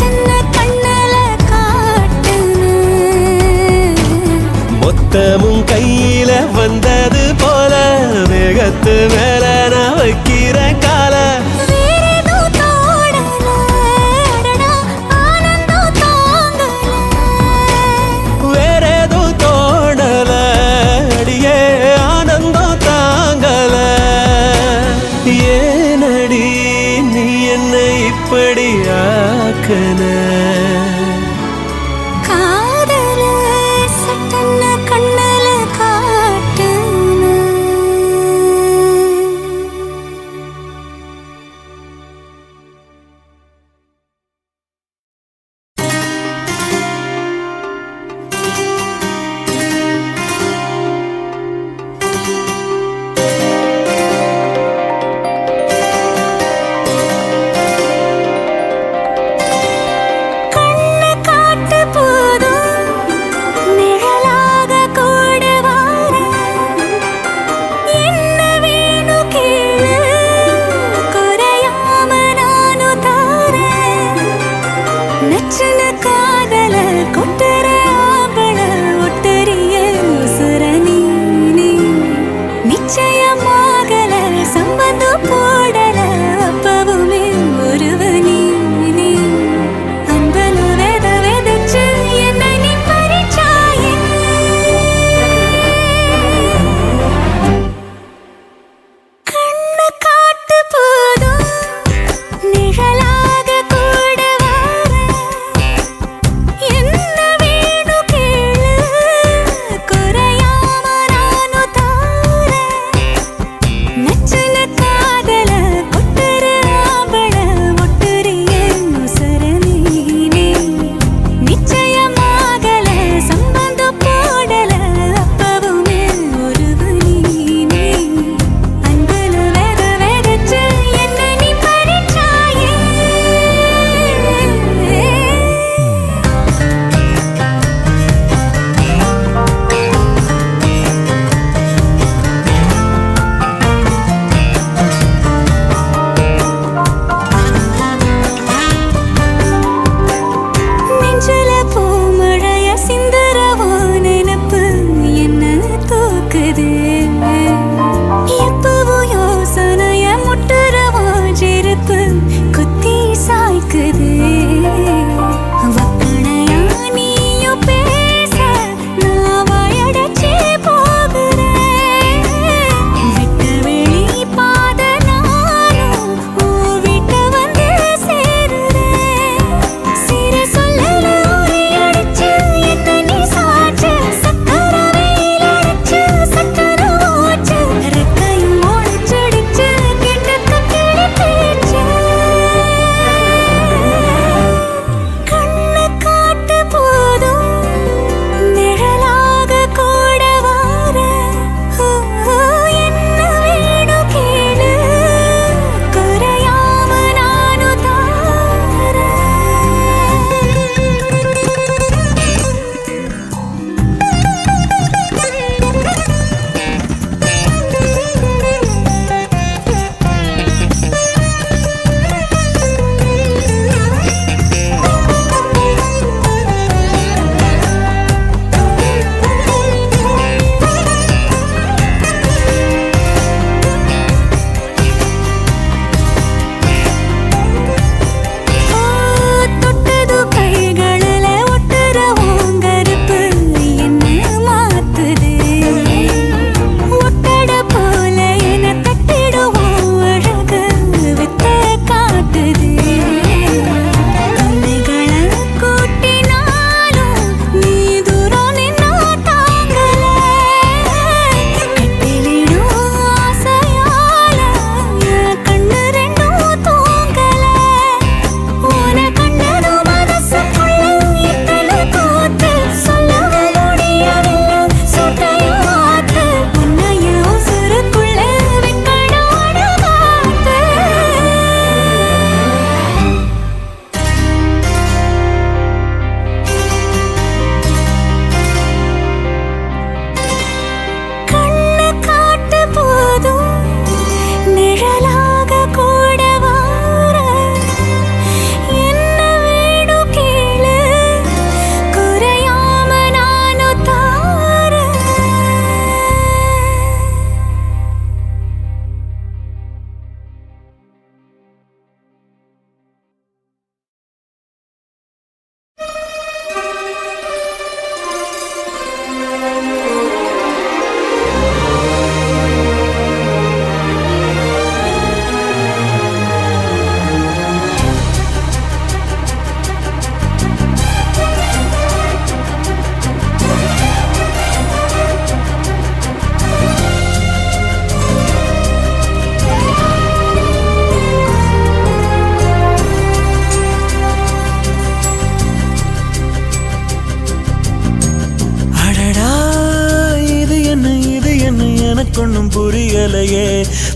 எனக்கு ஒன்னும் புரியலையே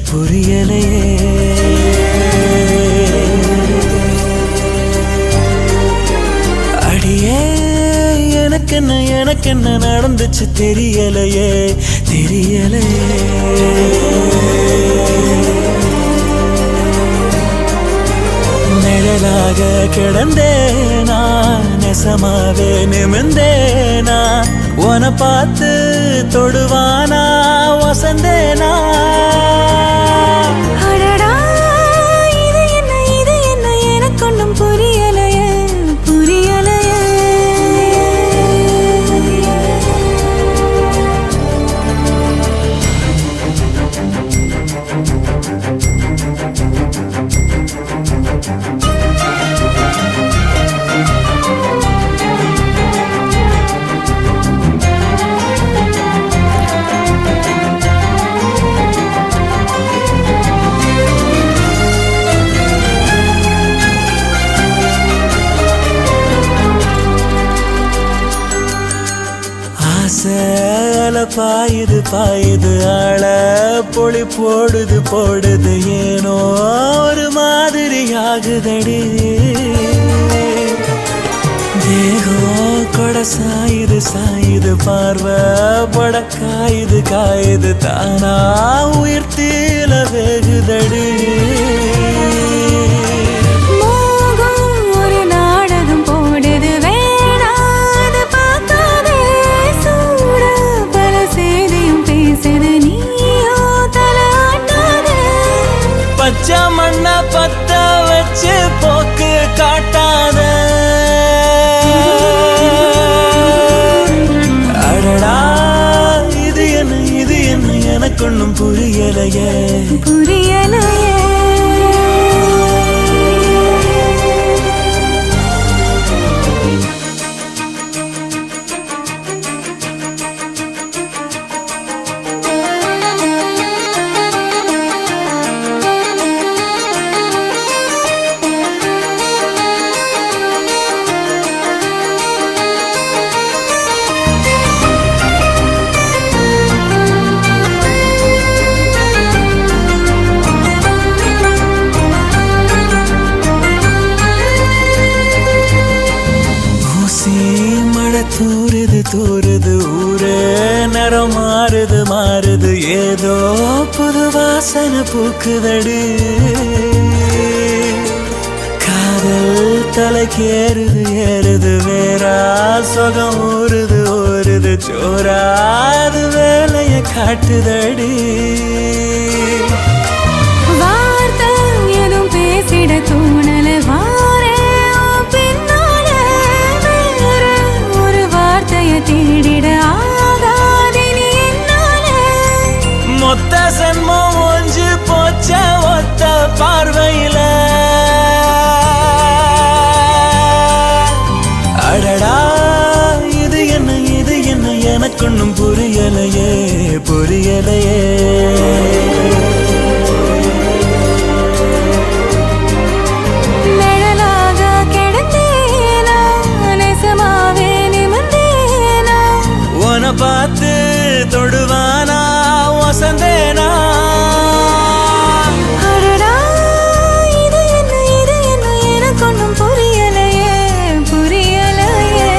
புரியலையே அடியே எனக்கு என்ன நடந்துச்சு தெரியலையே தெரியலையே நிழலாக கிடந்தேனா நெசமாவே நிமிந்தேனா உன பார்த்து தொடுவானா வசந்தேனா அடடா இது என்ன எனக்கு ஒன்றும் புரியலையே புரியலையே சேல பாயுது பாயுது ஆள பொழி போடுது ஏனோ ஒரு மாதிரி ஆகுதடி தேகம் கொட சாயுது பார்வை பட காயுது தானா உயிர் தீல வேகுதடி பச்சை மண்ண பத்த வச்சு போக்கு காட்டாத அடடா இது என்ன எனக்கு ஒன்னும் புரியலையே புரியலையே தூருது ஊரே நிறம் மாறுது ஏதோ புது வாசனை பூக்குதடி காதல் தலைக்கேறுது வேறா சொகம் ஊறுது சோறாது வேலைய காட்டுதடி வார்த்தை எதுவும் பேசிட தோணல தேடிட ஆகாதினி என்னால மொத்த சன்மம் ஒஞ்சு போச்ச ஒத்த பார்வையில அடடா இது என்ன எனக்கு ஒன்னும் புரியலையே புரியலையே பார்த்து தொடுவானா வசந்தேனா அடடா இது என்ன எனக்கு ஒன்றும் புரியலையே புரியலையே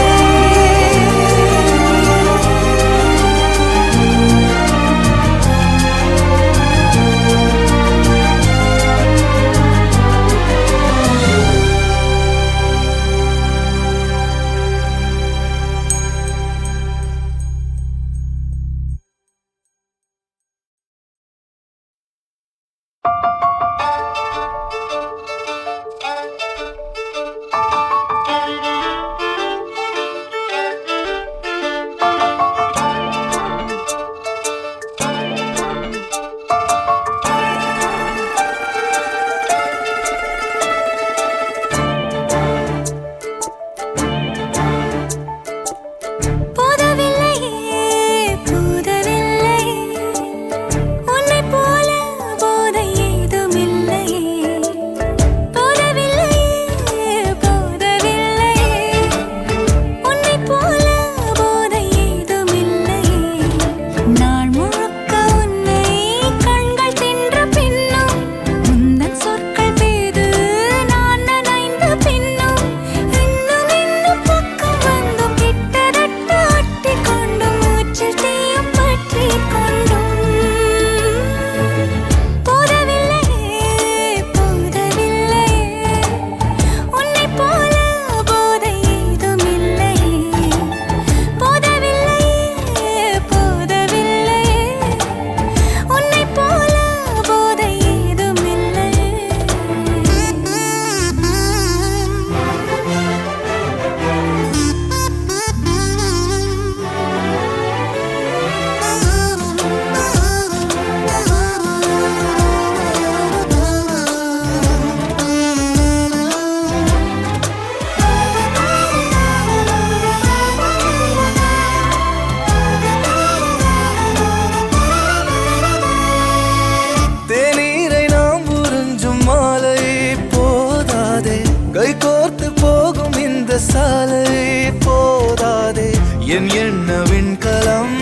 சாலை போதாதே என் எண்ண விண்கலம்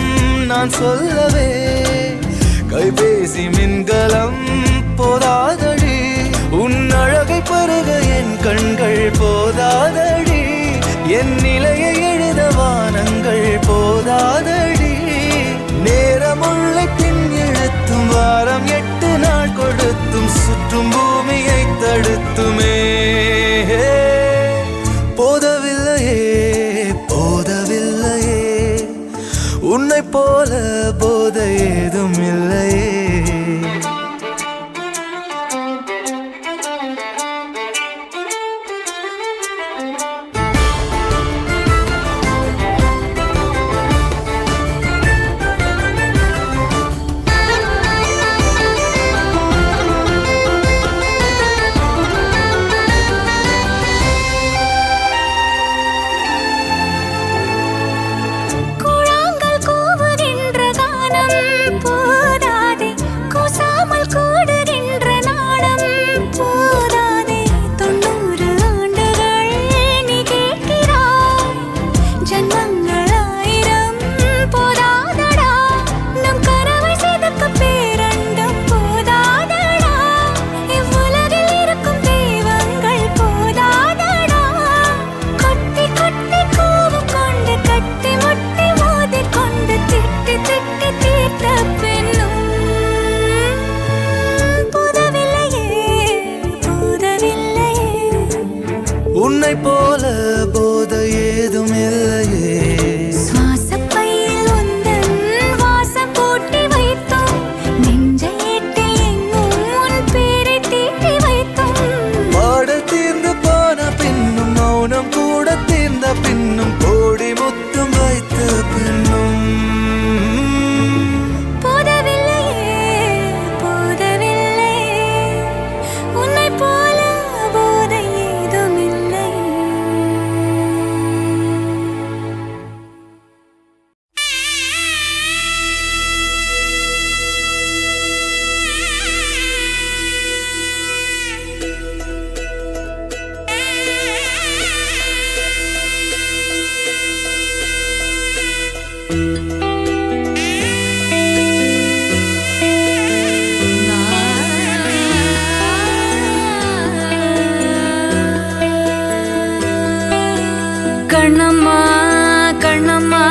நான் சொல்லவே கைபேசி மின்கலம் போதாதடி உன் அழகை பருக என் கண்கள் போதாதடி என் நிலையை எழுத வானங்கள் போதாதடி நேரமுள்ள பின் எழுத்தும் வாரம் 8 நாள் கொடுத்தும் சுற்றும் பூமியை தடுத்துமே போதவில்லையே போதவில்லையே உன்னை போல போதை ஏதும் இல்லையே உன்னை போல போதை ஏதும் இல்லையே சுவாசப்பையில் உந்தன் வாசம் கூட்டி வைத்தோம் நெஞ்சையேட்டில் எங்கும் உன் பேரை தீட்டி வைத்தோம் பாடல் தீர்ந்து போன பின்னும் மௌனம் கூட தீர்ந்த பின்னும் கோடி முத்தும் வைத்த பின்னும் போதவில்லையே போதவில்லையே உன்னை போல போதை ஏதும் இல்லை கண்ணம்மா கண்ணம்மா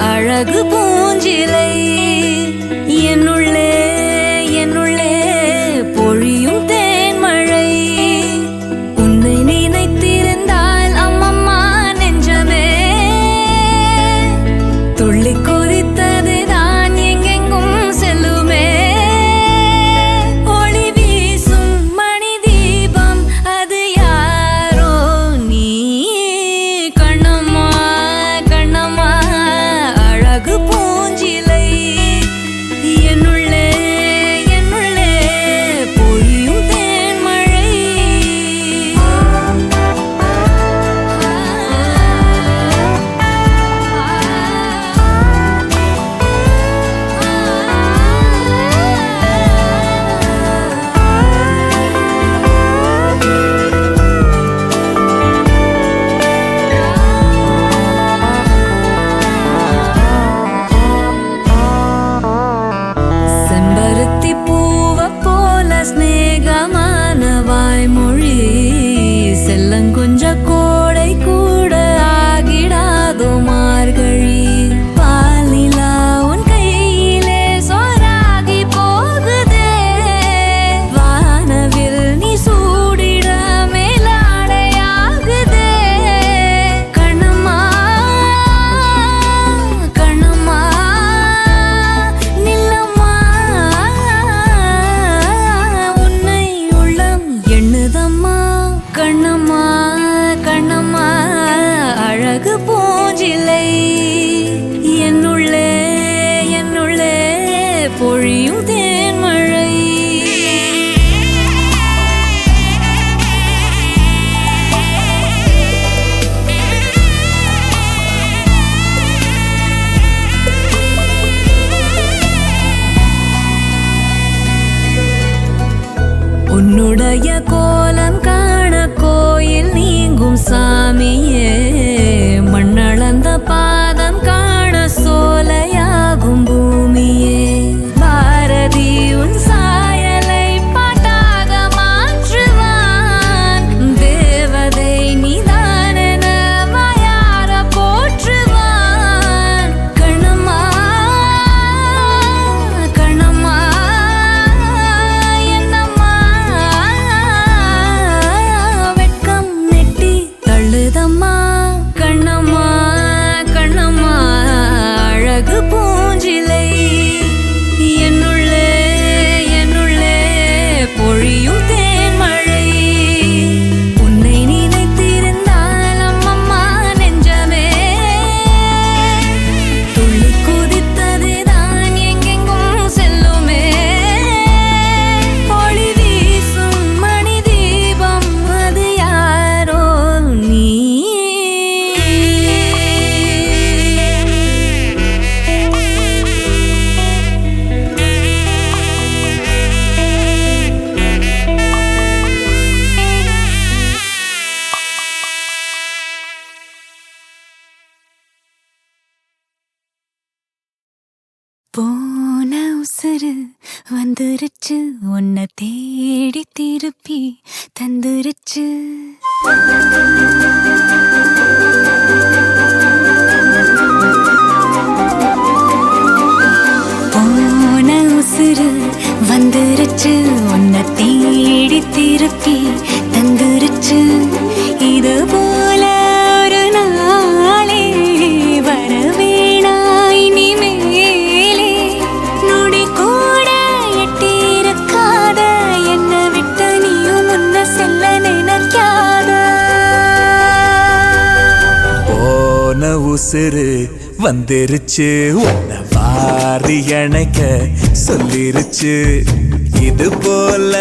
அழகு பூஞ்சிலை என்னுள்ளே என்னுள்ளே பொழியும் தேன்மழை உன்னை நினைத்திருந்தால் அம்மம்மா நெஞ்சமே துள்ளி கொதித்தது தான் எங்கெங்கும் செல்லுமே ஒளி வீசும் மணி தீபம் அது யாரோ நீ கண்ணம்மா கண்ணம்மா அழகு பூஞ்சிலை என்னுள்ளே என்னுள்ளே பொழியும் தேன்மழை செம்பருத்தி பூவ போல ஸ்நேகமான வாய்மொழி செல்லங்கொஞ்ச கோடை கூட ஆகிடாதோ மார்கழி பாலிலா உன் கையிலே சோறாகி போகுதே வானவில் நீ சூடிட மேலாடையாகுதே கண்ணம்மா கண்ணம்மா நில்லம்மா உன்னை உள்ளம் எண்ணுதம்மா கண்ணம்மா கண்ணம்மா அழகு பூஞ்சிலை என்னுள்ளே என்னுள்ளே பொழியும் தேன்மழை உன்னுடைய கோலம் காண கோயில் நீங்கும் சாமியே போன உசுறு வந்துருச்சு உன்னை தேடி திருப்பி தந்துருச்சு போன உசுறு வந்துருச்சு உன்னை தேடி திருப்பி தந்துருச்சு இது போல ஒரு நாளே வரவேணா இனிமேலே நொடி கூட எட்டிருக்காத என்னை விட்டு நீயும் முன்ன செல்ல நினைக்காத போன உசுறு வந்துருச்சு உன்னை வாரி அணைக்க சொல்லிருச்சு இது போல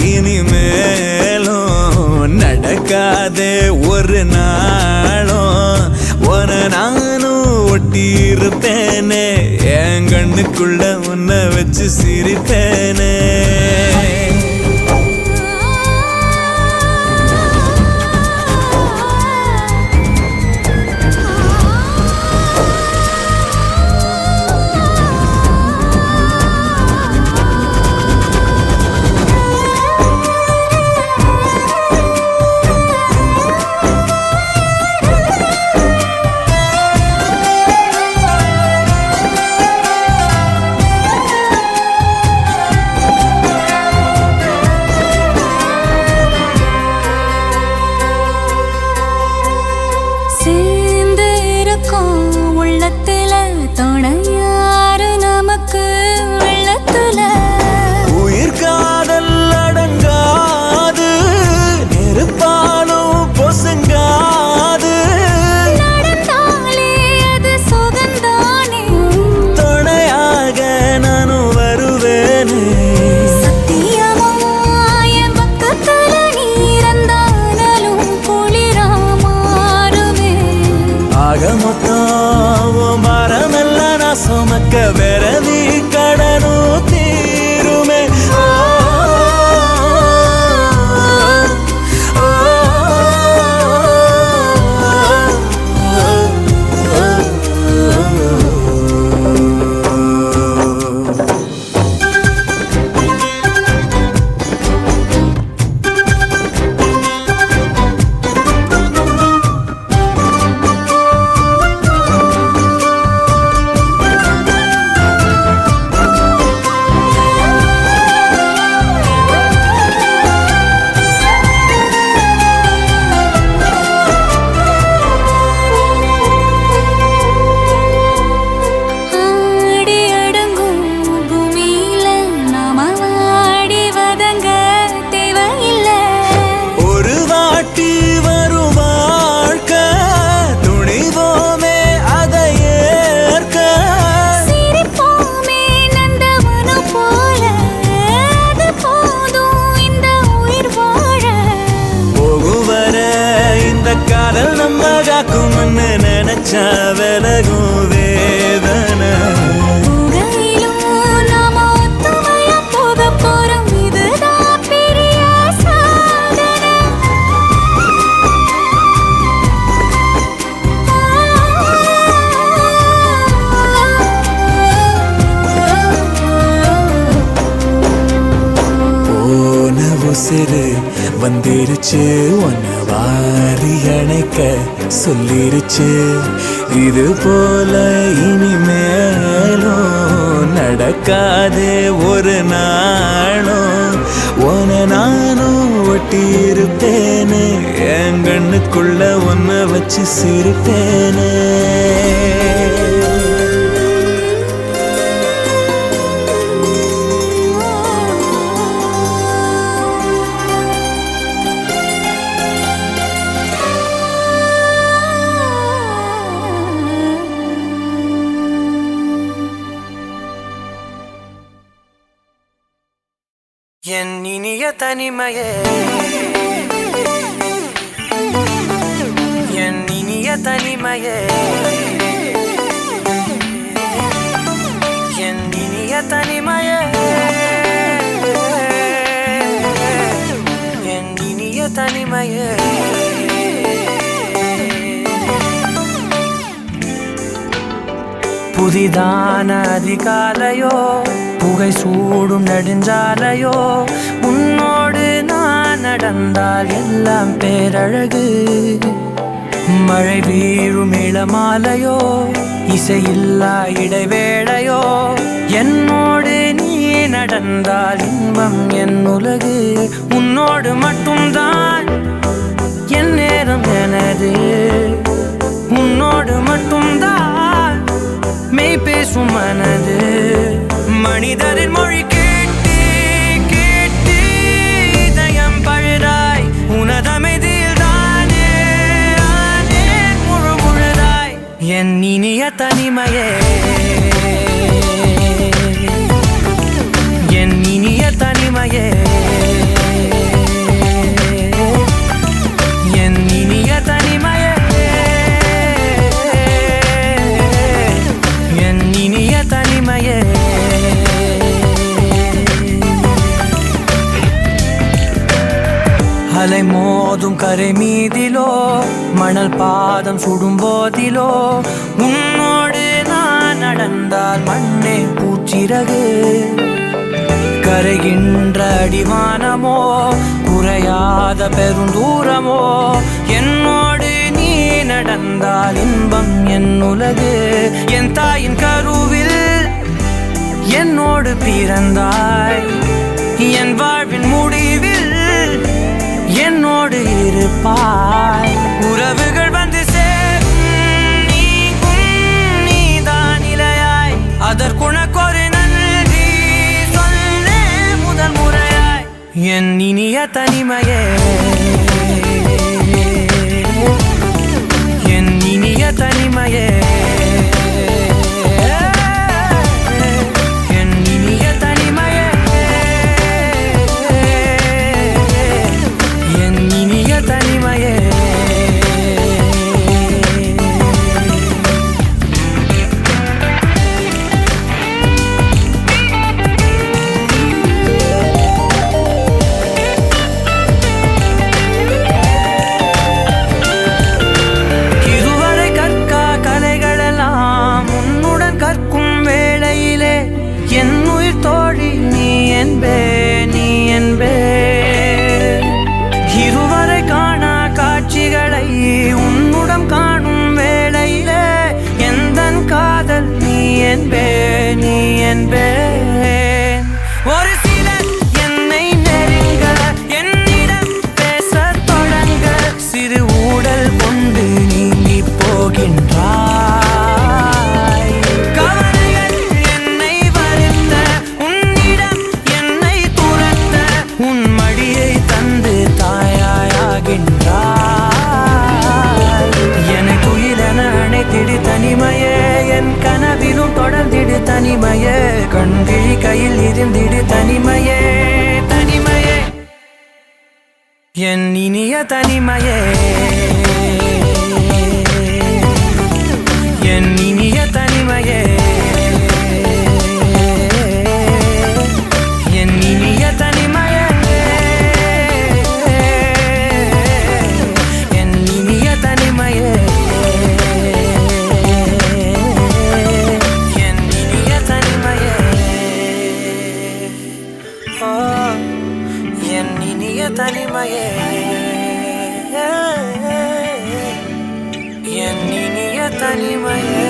இனிமேலும் நடக்காதே ஒரு நாளும் உன நானும் ஒட்டியிருப்பேனே என் கண்ணுக்குள்ள உன்னை வச்சு சிரிப்பேனே வெறதி கடனோ தீருமே நினைச்சா விலகும் வேதனை போக போறோம் இதுதான் பெரிய சாதனை போன உசுறு வந்துருச்சு உன்னை வாரி அணைக்க சொல்லிருச்சு இது போல இனிமேலும் நடக்காதே ஒரு நாளும் உன நானும் ஒட்டியிருப்பேனே என் கண்ணுக்குள்ள உன்னை வச்சு சிரிப்பேனே என் இனிய தனிமையே என் இனிய தனிமையே என் இனிய தனிமையே என் இனிய தனிமையே புதிதான அதிகாலையோ புகை சூடும் நெடுஞ்சாலையோ உன்னோடு நான் நடந்தால் எல்லாம் பேரழகு மழை வீழும் இளமாலையோ இசையில்லா இடைவேளையோ என்னோடு நீ நடந்தால் இன்பம் என் உலகு உன்னோடு மட்டும்தான் என் நேரம் எனது உன்னோடு மட்டும்தான் மெய் பேசும் மனது மனிதரின் மொழி கேட்டு கேட்டு இதயம் பழுதாய் உனதமைதியில் தானே ஆனே முழு முழுதாய் என் இனிய தனிமையே என் இனிய தனிமையே என் இனிய தனிமையே என் இனிய தனிமையே அலை மோதும் கரை மீதிலோ மணல் பாதம் சுடும் போதிலோ உன்னோடு நான் நடந்தால் மண்ணே பூச்சிறகு கரைகின்ற அடிவானமோ குறையாத பெருந்தூரமோ என்னோடு நீ நடந்தால் இன்பம் என் உலகு என் தாயின் கருவில் என்னோடு பிறந்தாய் என் வாழ்வின் முடிவில் என்னோடு இருப்பாய் உறவுகள் வந்து சேரும் நீக்கும் நீதான் இலையாய் அதற்குணக்கொரு நன்றி சொல்ல முதல் முறையாய் என் இனிய தனிமையே என் இனிய தனிமையே என் இனிய தனிமையே என் இனிய தனிமையே இதுவரை கற்கா கலைகளெல்லாம் உன்னுடன் கற்கும் வேளையிலே என் உயிர் தோழி நீ என்பே நீ என்பே இருவரை காணா காட்சிகளை உன்னுடன் காணும் வேளையிலே எந்தன் காதல் நீ என்பே நீ என்பே ஒரு சிலர் என்னை நெருங்க என்னிடம் பேசத் தொடங்க சிறு ஊடல் கொண்டு நீங்கி போகின்றாய் கவலைகள் என்னை வருத்த உன்னிடம் என்னை துரத்த உன் மடியை தந்து தாயாயாகின்றாய் எனக்கு உயிரென அணைத்திடு தனிமையே என் கனவிலும் தொடர்ந்திடு தனிமையே கண்கிழி கையில் இருந்திடு தனிமையே தனிமையே என் இனிய தனிமையே என் இனிய தனிமையே என் இனிய தனிமையே என் இனிய தனிமையே என் இனிய தனிமையே என் இனிய தனிமையே என் இனிய தனிமையே